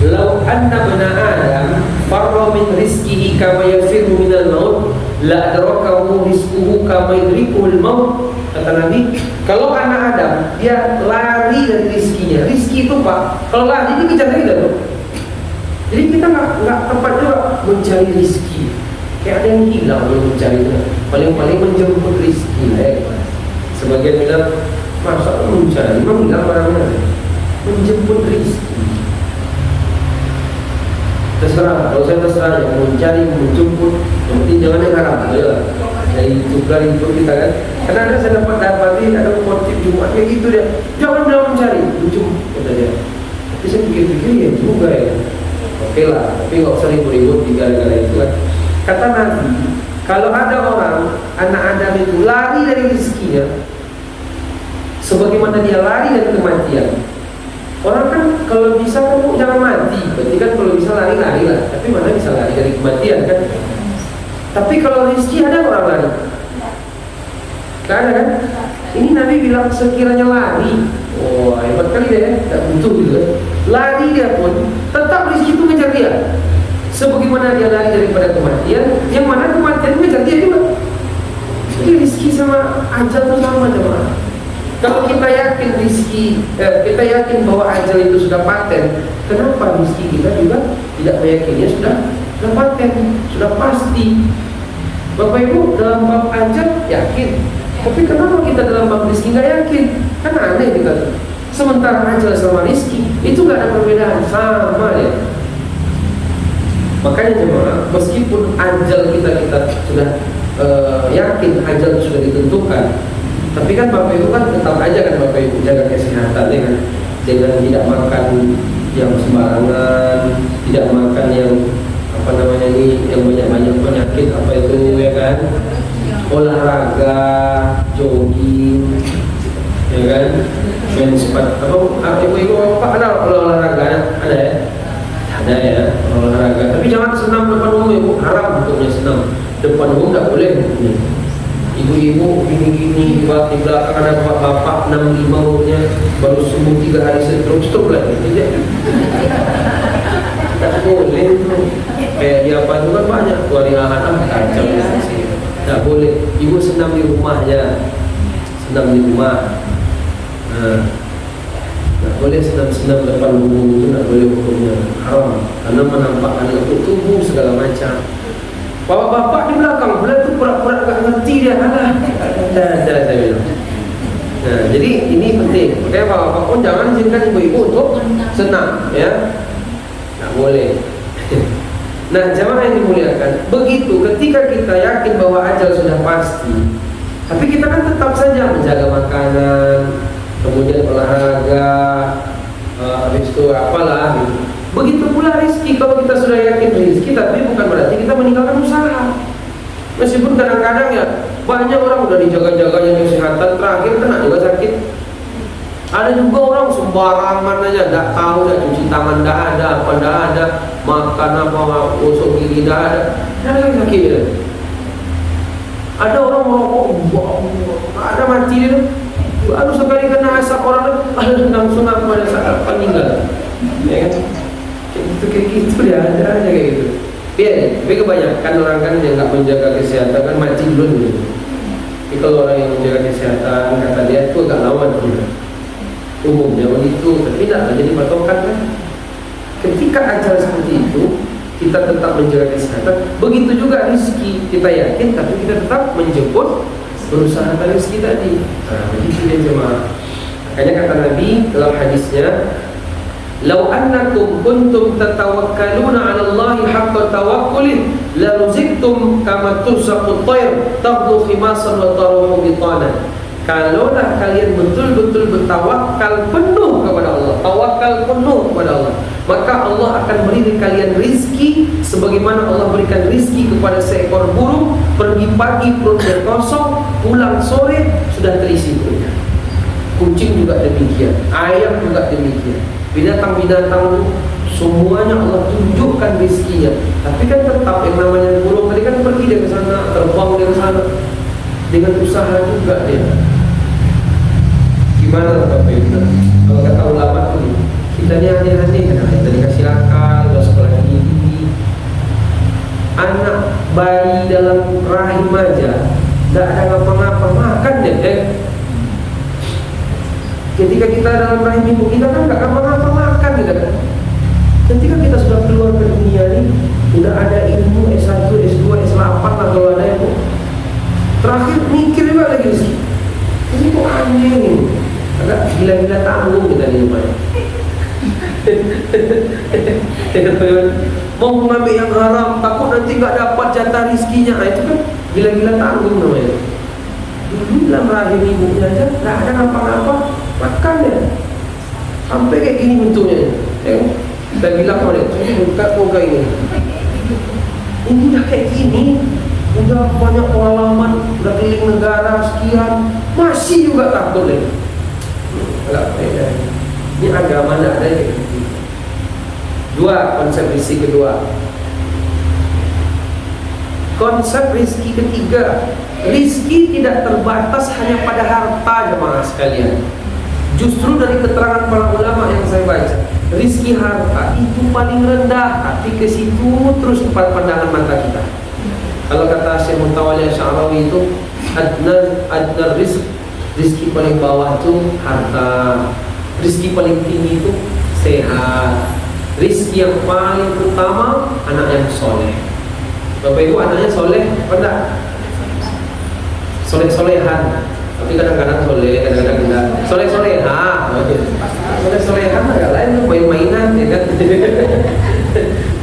Lau anna bana Adam farra min rizqihi kama yafirru minal maut la adrakahu rizquhu kama yudrikuhul maut. Kata Nabi, kalau anak Adam dia lari dari rizkinya. Rizki itu Pak, kalau lari dia kejar lagi dah. Jadi kita nggak tepat juga mencari rizki. Kayak ada yang hilang belum mencarinya. Paling-paling menjemput rizki. Sebagian bilang, masa mencari, memang hilang barangnya. Menjemput rizki. Terserah, kalau saya terserah yang mencari, menjemput, yang penting jangan yang haram. Dari tukar itu kita kan. Karena saya dapati ada motif Jumat kayak gitu dia. Jangan bilang mencari, menjemput kata dia. Tapi saya pikir-pikir ya juga ya. Oke lah, tapi nggak usah ribut-ribut di gara-gara itu kan. Kata Nabi, kalau ada orang anak Adam itu lari dari rezekinya, sebagaimana dia lari dari kematian. Orang kan kalau bisa kan jangan mati, berarti kan kalau bisa lari-lari lah. Tapi mana bisa lari dari kematian kan? Tapi kalau rezeki ada orang lari, nggak ada kan? Ini Nabi bilang sekiranya lari, oh hebat kali deh, tak butuh gitu kan? Lari dia pun tetap rezeki itu ngejar dia. Sebagaimana dia lari daripada kematian, yang mana kematian ngejar dia juga. Jadi rezeki sama ajal itu sama teman. Kalau kita yakin rezeki, kita yakin bahwa ajal itu sudah paten, kenapa rezeki kita juga tidak meyakinnya sudah paten, sudah pasti? Bapak Ibu dalam bab ajal yakin, tapi kenapa kita dalam bab rezeki nggak yakin? Kan aneh kita. Sementara ajal sama rezeki itu nggak ada perbedaan, sama ya. Makanya jemaah, meskipun ajal kita sudah yakin ajal sudah ditentukan, tapi kan Bapak Ibu kan tetap aja kan Bapak Ibu jaga kesehatan ya kan, dengan tidak makan yang sembarangan, tidak makan yang apa namanya ini yang banyak penyakit apa itu ya kan, olahraga, jogging, ya kan, main sepatu apa ibu apa ada olahraga ada ya. Ada ya olahraga, tapi jangan senam depan umum ibu, haram untuknya senam depan umum, tidak boleh hukumnya. Ibu-ibu gini-gini di belakang ada bapak 65 umurnya baru sembuh 3 hari stroke lagi, tidak boleh itu. Kayak di apa itu kan banyak tuari anak kacau tidak boleh. Ibu senam di rumah aja, senam di rumah. Tidak boleh senam-senam depan umum, itu tidak boleh hukumnya, haram karena menampakkan untuk tubuh segala macam. Bapak-bapak di belakang itu pura-pura gak ngerti dia, ada saya bilang. Nah, jadi ini penting. Makanya bapak-bapak pun jangan izinkan ibu-ibu untuk senam, ya, tidak boleh. Nah, jamaah yang dimuliakan, begitu ketika kita yakin bahwa ajal sudah pasti, tapi kita kan tetap saja menjaga makanan, kemudian olahraga, habis itu apalah gitu. Begitu pula rezeki, kalau kita sudah yakin rezeki, tapi bukan berarti kita meninggalkan usaha. Meskipun kadang-kadang ya banyak orang udah dijaga-jaganya kesehatan, terakhir kena juga sakit. Ada juga orang sembarangan aja, nggak tahu, nggak cuci tangan, nggak ada, apa nggak ada, makan apa, gosok gigi nggak ada, ada sakit ya. Ada orang merokok, ada mati dia. Aduh sekali kena asap orang langsung pada saat meninggal, ya kan? Kayak gitu ya, ada aja kayak gitu. Biar, tapi kebanyakan orang kan yang nggak menjaga kesehatan kan mati dulu gitu. Tapi kalau orang yang menjaga kesehatan, kata dia itu agak lawan gitu. Umumnya begitu, tapi tidak jadi patokan kan. Ketika ajal seperti itu, kita tetap menjaga kesehatan. Begitu juga rezeki, kita yakin, tapi kita tetap menjemput berusaha tadi rezeki tadi. Nah, begitu dia jemaah. Hanya kata Nabi dalam hadisnya, "Lau annakum kuntum tatawakkaluna 'ala Allahi haqqa tawakkulih la ruziktum kama turzaqut tayr taghdu khimasan wa taruhu bitana." Kalaulah kalian betul-betul bertawakal penuh kepada Allah, tawakal penuh kepada Allah, maka Allah akan beri kalian rizki sebagaimana Allah berikan rizki kepada seekor burung, pergi pagi perutnya kosong, pulang sore sudah terisi perutnya. Kucing juga demikian, ayam juga demikian. Binatang-binatang semuanya Allah tunjukkan rizkinya. Tapi kan tetap yang namanya burung tadi kan pergi dia ke sana, terbang dia ke sana, dengan usaha juga dia. Gimana Bapak Ibu? Kalau kata ulama itu, kita ni aneh-aneh kan, kita dikasih akal, udah sekolah tinggi. Anak bayi dalam rahim aja, tidak ada ngapa-ngapa, makan deh. Ketika kita dalam rahim ibu kita kan nggak ngapa-ngapa, makan gitu kan. Ketika kita sudah keluar ke dunia ini, udah ada ilmu S1, S2, S8 lah kalau ada itu. Terakhir mikir juga lagi sih. Ini kok aneh nih. Agak gila-gila tanggung kita di rumah. Mau mengambil yang haram, takut nanti nggak dapat jatah rizkinya. Nah, itu kan gila-gila tanggung namanya. Dulu dalam rahim ibunya aja nggak ada apa-apa, makan ya. Sampai kayak gini bentuknya. Kita bilang sama dia, buka moga ini. Ini udah kayak gini, udah banyak pengalaman, udah keliling negara sekian, masih juga takut deh. Enggak beda. Ini agama tidak ada yang gitu. Dua, konsep rizki kedua. Konsep rizki ketiga, rizki tidak terbatas hanya pada harta jemaah sekalian. Justru dari keterangan para ulama yang saya baca, rizki harta itu paling rendah, tapi ke situ terus empat pandangan mata kita. Kalau kata Syekh Muntawali Asy'arawi itu adna rizki paling bawah itu harta, rizki paling tinggi itu sehat, rizki yang paling utama anak yang soleh. Bapak Ibu anaknya soleh apa enggak? Soleh-solehan. Tapi kadang-kadang soleh, kadang-kadang tidak. Soleh-soleha. Soleh-solehan agak lain tuh, main-mainan ya kan.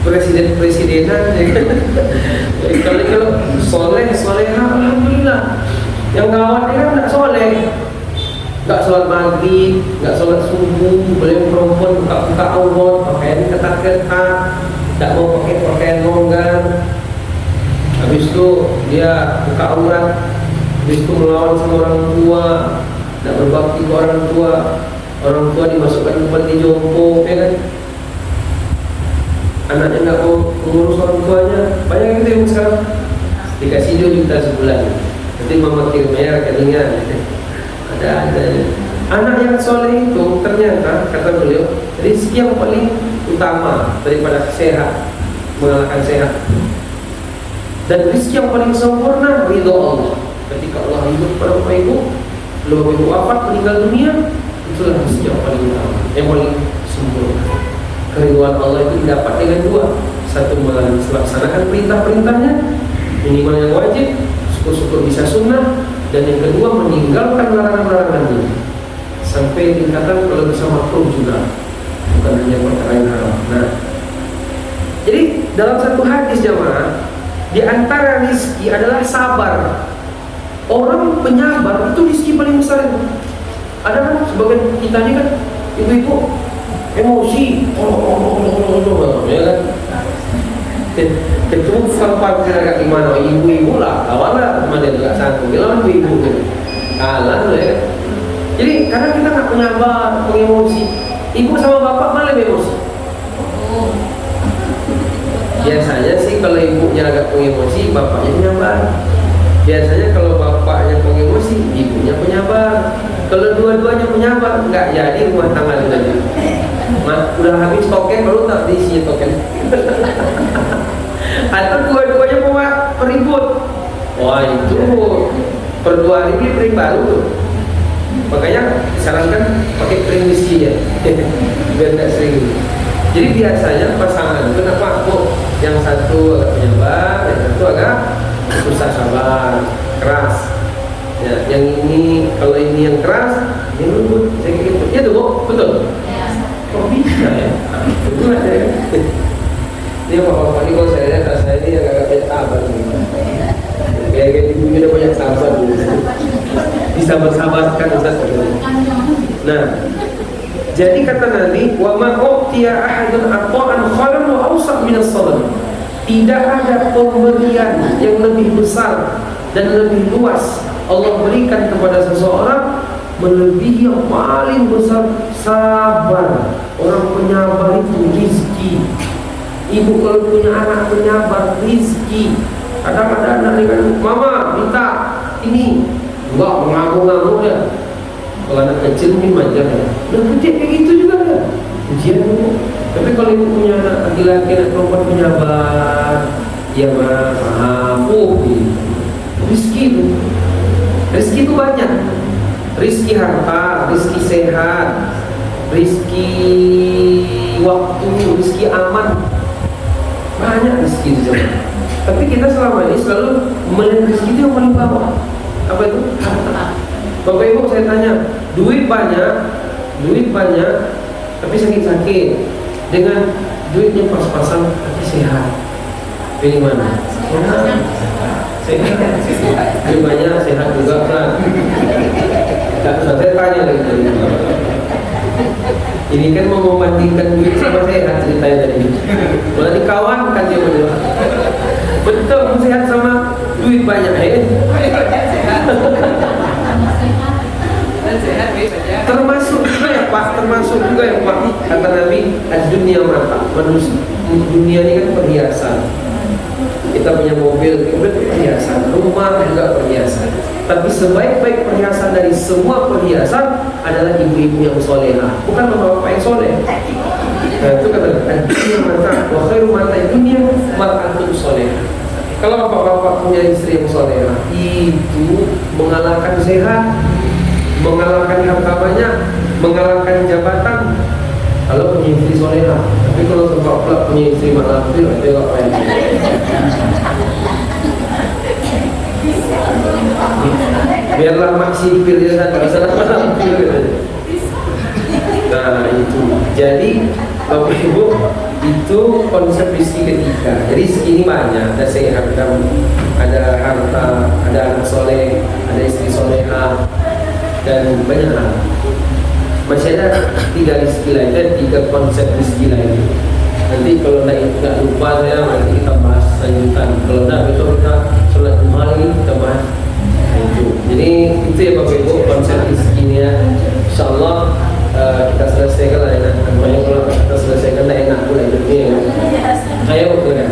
Presiden-presidenan ya kan. Kalau soleh-soleha alhamdulillah. Yang gawatnya kan tidak soleh, nggak sholat maghrib, nggak sholat subuh, boleh perempuan buka-buka aurat, pakaian ketat-ketat, tidak mau pakai pakaian longgar. Habis itu dia buka aurat, habis itu melawan sama orang tua, tidak berbakti ke orang tua dimasukkan ke panti jompo, ya kan? Anaknya nggak mau mengurus orang tuanya, banyak yang gitu sekarang. Dikasih 2 juta sebulan. Nanti mama kirimnya rekeningnya. Ada. Anak yang soleh itu ternyata kata beliau rizki yang paling utama daripada sehat, mengalahkan sehat. Dan rizki yang paling sempurna ridho Allah. Ketika Allah hidup pada Bapak Ibu, belum Bapak Ibu wafat meninggal dunia, itulah rizki yang paling utama, yang paling sempurna. Keridhaan Allah itu didapat dengan dua. Satu melaksanakan perintah-perintahnya, minimal yang wajib, syukur-syukur bisa sunnah, dan yang kedua meninggalkan larangan-larangannya sampai tingkatan kalau bisa makruh juga, bukan hanya perkara yang haram. Nah, jadi dalam satu hadis jamaah, di antara rizki adalah sabar. Orang penyabar itu rizki paling besar itu. Ada kan sebagian kita ini kan ibu-ibu emosi, ya kan? Ketemu fakir agak gimana, ibu-ibu lah, awalnya mana juga satu, bilang ibu-ibu kalah ya. Jadi karena kita nggak penyabar, pengemosi, ibu sama bapak malah emosi. Biasanya sih kalau ibunya agak pengemosi, bapaknya penyabar. Biasanya kalau bapaknya pengemosi, ibunya penyabar. Kalau dua-duanya penyabar, nggak jadi rumah tangga itu. Udah habis token baru tak diisinya token. Atau dua-duanya mau meribut. Wah itu per 2 hari beli piring baru tuh. Makanya disarankan pakai piring besi ya, biar nggak sering. Jadi biasanya pasangan itu kenapa kok yang satu agak penyabar, yang satu agak susah sabar, keras. Ya, yang ini kalau ini yang keras, lembut, saya kayak gitu. Ya tuh, Bu, betul. Kok bisa ya? Betul aja ya. Ini bapak-bapak ini kalau saya lihat saya ini yang agak banyak sabar nih. Kayak ibunya udah banyak sabar nih. Disabar-sabarkan Ustaz. Nah, jadi kata Nabi, wa ma u'tiya ahadun ata'an khairan wa awsa' min as-sabr. Tidak ada pemberian yang lebih besar dan lebih luas Allah berikan kepada seseorang melebihi yang paling besar sabar. Orang penyabar itu rizki. Ibu kalau punya anak penyabar rizki. Kadang-kadang anak dengan mama minta ini, enggak mengamuk-ngamuk ya. Kalau anak kecil mungkin manja ya. Udah gede kayak gitu juga ya. Ujian itu. Tapi kalau ibu punya anak laki-laki dan perempuan penyabar, ya maaf, rizki itu. Rizki itu banyak. Rizki harta, rizki sehat, rizki waktu, rizki aman. Banyak rizki itu zaman. Tapi kita selama ini selalu melihat rizki itu yang paling bawah. Apa itu? Harta. Bapak Ibu saya tanya, duit banyak, tapi sakit-sakit. Dengan duitnya pas-pasan, tapi sehat. Pilih mana? Sehat. Duit banyak, sehat juga kan? Saya tanya lagi tadi. Ini kan mau membandingkan duit sama sehat ceritanya tadi. Malah dikawankan dia berdua. Betul, sehat sama duit banyak termasuk juga ya Pak, kata Nabi, dunia mata manusia. Dunia ini kan perhiasan. Kita punya mobil itu perhiasan, rumah juga perhiasan. Tapi sebaik-baik perhiasan dari semua perhiasan adalah ibu-ibu yang solehah, bukan bapak-bapak yang soleh. Nah, itu kata dunia mata, wa khairu mata dunia mar'atun solehah. Kalau bapak-bapak punya istri yang solehah, itu mengalahkan sehat, mengalahkan harta banyak, mengalahkan jabatan. Kalau punya istri solehah, tapi kalau bapak punya istri maklafir, itu nggak apa-apa. Biarlah maksipir dia saja, salah maksipir. Nah itu. Jadi Bapak Ibu, itu konsep rizki ketiga. Jadi rizki ini banyak, ada sehat, ada harta, ada anak soleh, ada istri solehah, dan banyak hal. Masih ada 3 rizki lain, dan 3 konsep rizki lain. Nanti kalau tidak lupa saya nanti kita bahas lanjutan. Kalau tidak besok kita sholat Jumat ini kita bahas itu. Jadi itu ya Bapak Ibu konsep rizkinya. Insyaallah kita selesaikan lah enak. Makanya kalau kita selesaikan lah enak pula hidupnya. Ayo kan.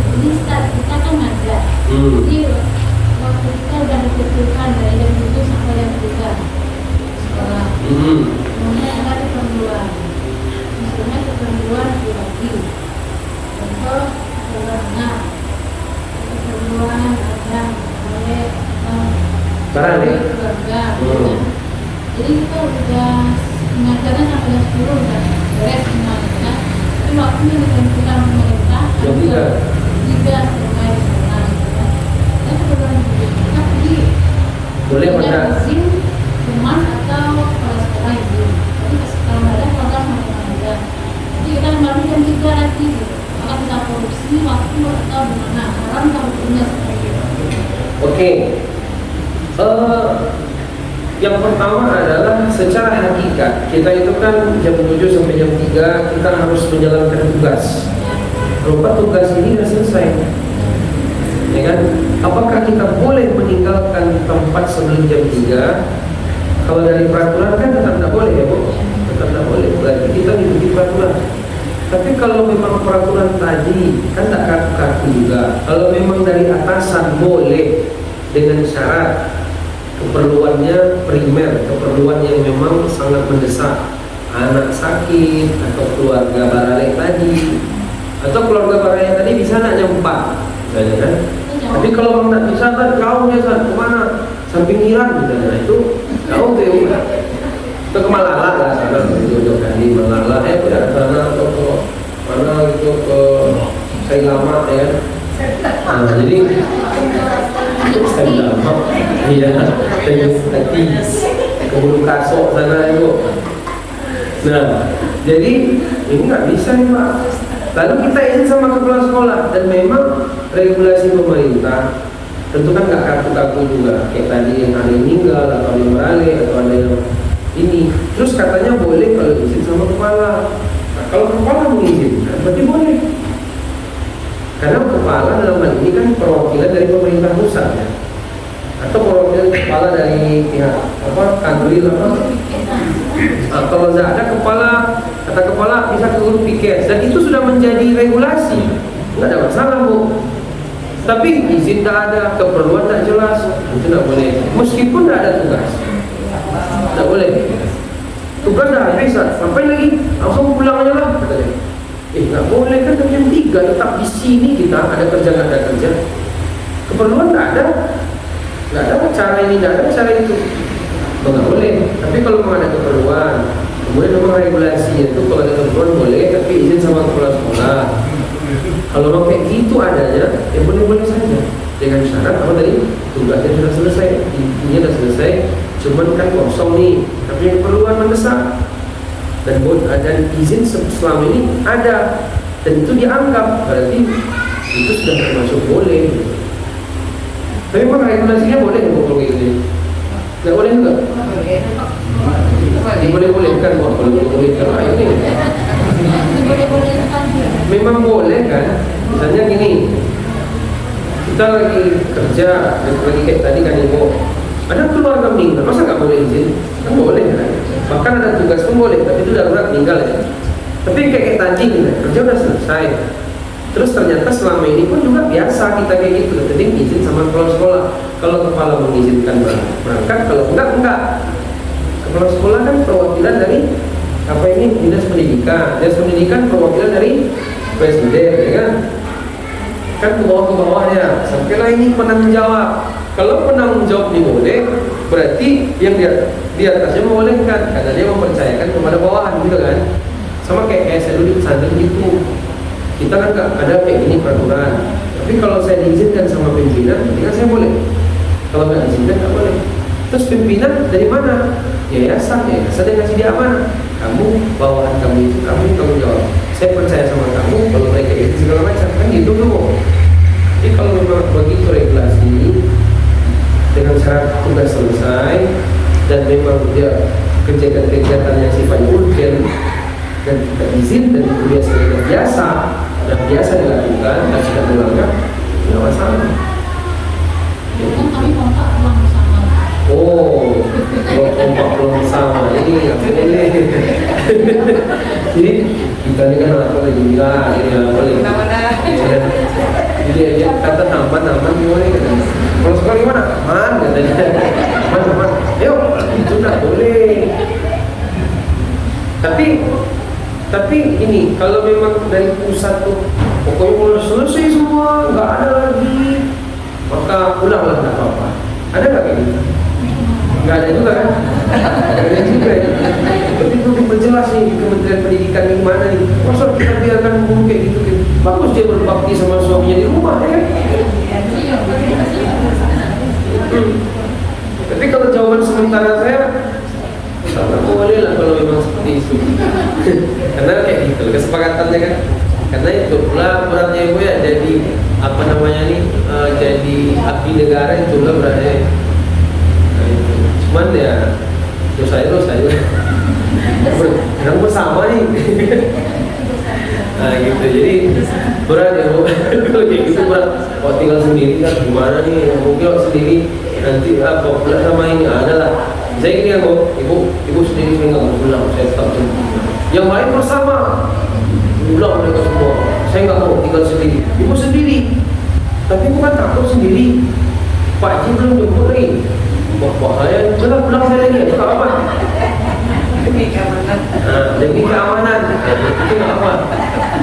Jadi kita kan ada. Jadi waktu kita udah ditentukan dari jam 7 sampai jam 3 sekolah. Kemudian ada keperluan. Misalnya keperluan dibagi. Contoh keperluannya keperluan ada oleh keluarga. Jadi kita udah mengajarnya sampai jam 10 udah beres semuanya. Tapi waktunya ditentukan pemerintah jam 3 mulai di sana. Dan keperluan kita pergi. Boleh pada izin teman atau kepala sekolah izin. Jadi kalau nggak ada keluarga sama teman ada. Jadi kita kembali jam 3 lagi. Maka kita korupsi waktu atau gimana? Orang kalau punya seperti itu. Oke. Yang pertama adalah secara hakikat kita itu kan jam 7 sampai jam 3 kita harus menjalankan tugas. Lupa tugas ini sudah selesai, ya kan? Apakah kita boleh meninggalkan tempat sebelum jam 3? Kalau dari peraturan kan tetap tidak boleh ya Bu, tetap tidak boleh. Berarti kita mengikuti peraturan. Tapi kalau memang peraturan tadi kan tak kaku-kaku juga. Kalau memang dari atasan boleh dengan syarat keperluannya primer, keperluan yang memang sangat mendesak, anak sakit atau keluarga baralek tadi, atau keluarga baralek tadi bisa nak jam 4 misalnya kan. Tapi kalau tidak bisa kan kau biasa kemana, samping Iran misalnya, itu kau tuh itu ke Malala lah sana, jauh-jauh kali Malala, ke sana atau ke mana gitu, ke Sailama ya. Nah jadi iya, tadi ke Keburu kasok sana itu. Nah, jadi ini nggak bisa nih Pak. Lalu kita izin sama kepala sekolah, dan memang regulasi pemerintah tentu kan nggak kaku-kaku juga, kayak tadi yang ada yang meninggal atau yang beralih atau ada yang ini. Terus katanya boleh kalau izin sama kepala. Nah, kalau kepala mengizinkan berarti boleh, karena kepala dalam hal ini kan perwakilan dari pemerintah pusat ya, atau perwakilan kepala dari pihak apa kanwil apa. Nah, kalau tidak ada kepala, kata kepala bisa ke guru pikir, dan itu sudah menjadi regulasi, nggak ada masalah Bu. Tapi izin tak ada, keperluan tak jelas, itu tidak boleh. Meskipun tidak ada tugas, tidak boleh. Tugas dah habis, sampai lagi langsung pulang aja lah. Nggak boleh kan, jam 3 tetap di sini kita, ada kerja nggak ada kerja. Keperluan tak ada, nggak ada cara ini, nggak ada cara itu. Nggak boleh. Tapi kalau memang ada keperluan, kemudian memang regulasi itu kalau ada keperluan boleh, tapi izin sama kepala sekolah. Kalau mau kayak gitu adanya, ya boleh-boleh saja, dengan syarat apa tadi, tugasnya sudah selesai, intinya sudah selesai, cuman kan kosong nih, tapi yang keperluan mendesak, dan izin selama ini ada, dan itu dianggap berarti itu sudah termasuk boleh. Tapi memang regulasinya boleh kalau gitu. Nggak boleh juga? Diboleh-bolehkan kok kalau boleh-bolehkan ini. Memang boleh kan? Misalnya gini, kita lagi kerja, lagi kayak tadi kan Ibu, ada keluarga meninggal, masa nggak boleh izin? Kan boleh kan? Bahkan ada tugas pun boleh, tapi itu darurat meninggal ya. Tapi kayak tadi gitu, kerja udah selesai. Terus ternyata selama ini pun juga biasa kita kayak gitu, jadi izin sama kepala sekolah. Kalau kepala mengizinkan berangkat, kalau enggak. Kepala sekolah kan perwakilan dari apa ini, dinas pendidikan. Dinas pendidikan perwakilan dari presiden, ya kan? Kan ke bawah-bawahnya. Sampailah ini penanggung jawab. Kalau penanggung jawab ini boleh, berarti yang di atasnya membolehkan, karena dia mempercayakan kepada bawahan, gitu kan? Sama kayak saya dulu di pesantren gitu. Kita kan nggak ada kayak gini peraturan. Tapi kalau saya diizinkan sama pimpinan, berarti kan saya boleh. Kalau nggak diizinkan nggak boleh. Terus pimpinan dari mana? Yayasan yang kasih dia amanah. Kamu bawahan kamu itu, kamu tanggung jawab. Saya percaya sama kamu, kalau mereka itu segala macam kan gitu dulu. Jadi kalau memang begitu regulasi dengan syarat tugas selesai dan memang dia kegiatan yang sifatnya urgen dan kita izin dan itu biasa dan biasa dilakukan dan tidak melanggar, tidak masalah. Kami kontak ulang bersama. Oh, kalau kompak belum sama ini yang boleh. Jadi kita ini kan apa lagi bilang ini apa lagi? Jadi dia kata aman gimana kan? Kalau sekarang gimana? Aman katanya. Aman. Ayo, itu tak boleh. Tapi ini kalau memang dari pusat tuh pokoknya udah selesai semua, nggak ada lagi, maka pulanglah, nggak apa-apa. Ada nggak kayak gitu? Nggak ada juga kan? Nggak ada juga ya. Tapi itu diperjelas nih di Kementerian Pendidikan ini mana nih? Masa kita biarkan guru kayak gitu? Bagus dia berbakti sama suaminya di rumah ya kan? Tapi kalau jawaban sementara saya, boleh lah kalau memang seperti itu. Karena kayak gitu kesepakatannya kan. Karena itu pula beratnya Ibu ya, jadi apa namanya nih, jadi abdi negara itu lah beratnya. Cuman ya dosa yang bersama nih. Nah gitu, jadi berat ya Bu. Kalau kayak gitu berat. Kalau tinggal sendiri kan gimana nih? Mungkin kalau sendiri nanti apa pula sama ini adalah. Saya gini ya Bu, ibu sendiri saya nggak pulang, saya tetap sendiri. Yang lain bersama, pulang mereka semua. Saya nggak mau tinggal sendiri. Ibu sendiri, tapi bukan takut sendiri. Pak Haji belum jemput lagi. Wah bahaya, jangan pulang saya lagi, itu nggak aman. Demi keamanan. Demi keamanan, itu nggak aman.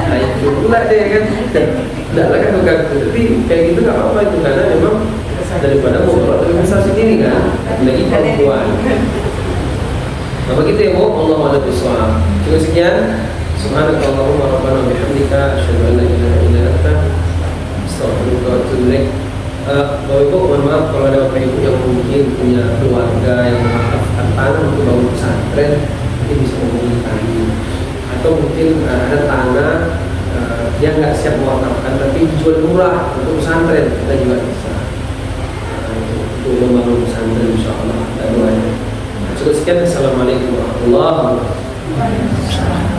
Nah itu pula deh kan, tidak lah kan bukan. Tapi kayak gitu nggak apa-apa itu, karena memang daripada mau lebih besar sendiri kan, lagi perempuan. Nah begitu ya Bu, Allah a'lam bishawab. Cukup sekian. Subhanakallahumma rabbana bihamdika asyhadu an la ilaha illa anta astaghfiruka wa atubu ilaik. Bapak Ibu, mohon maaf kalau ada Bapak Ibu yang mungkin punya keluarga yang mewakafkan tanah untuk bangun pesantren, mungkin bisa menghubungi kami. Atau mungkin ada tanah dia nggak siap mewakafkan tapi dijual murah untuk pesantren, kita juga bisa untuk membangun pesantren, insya Allah kita doain. Cukup sekian. Assalamualaikum warahmatullahi wabarakatuh.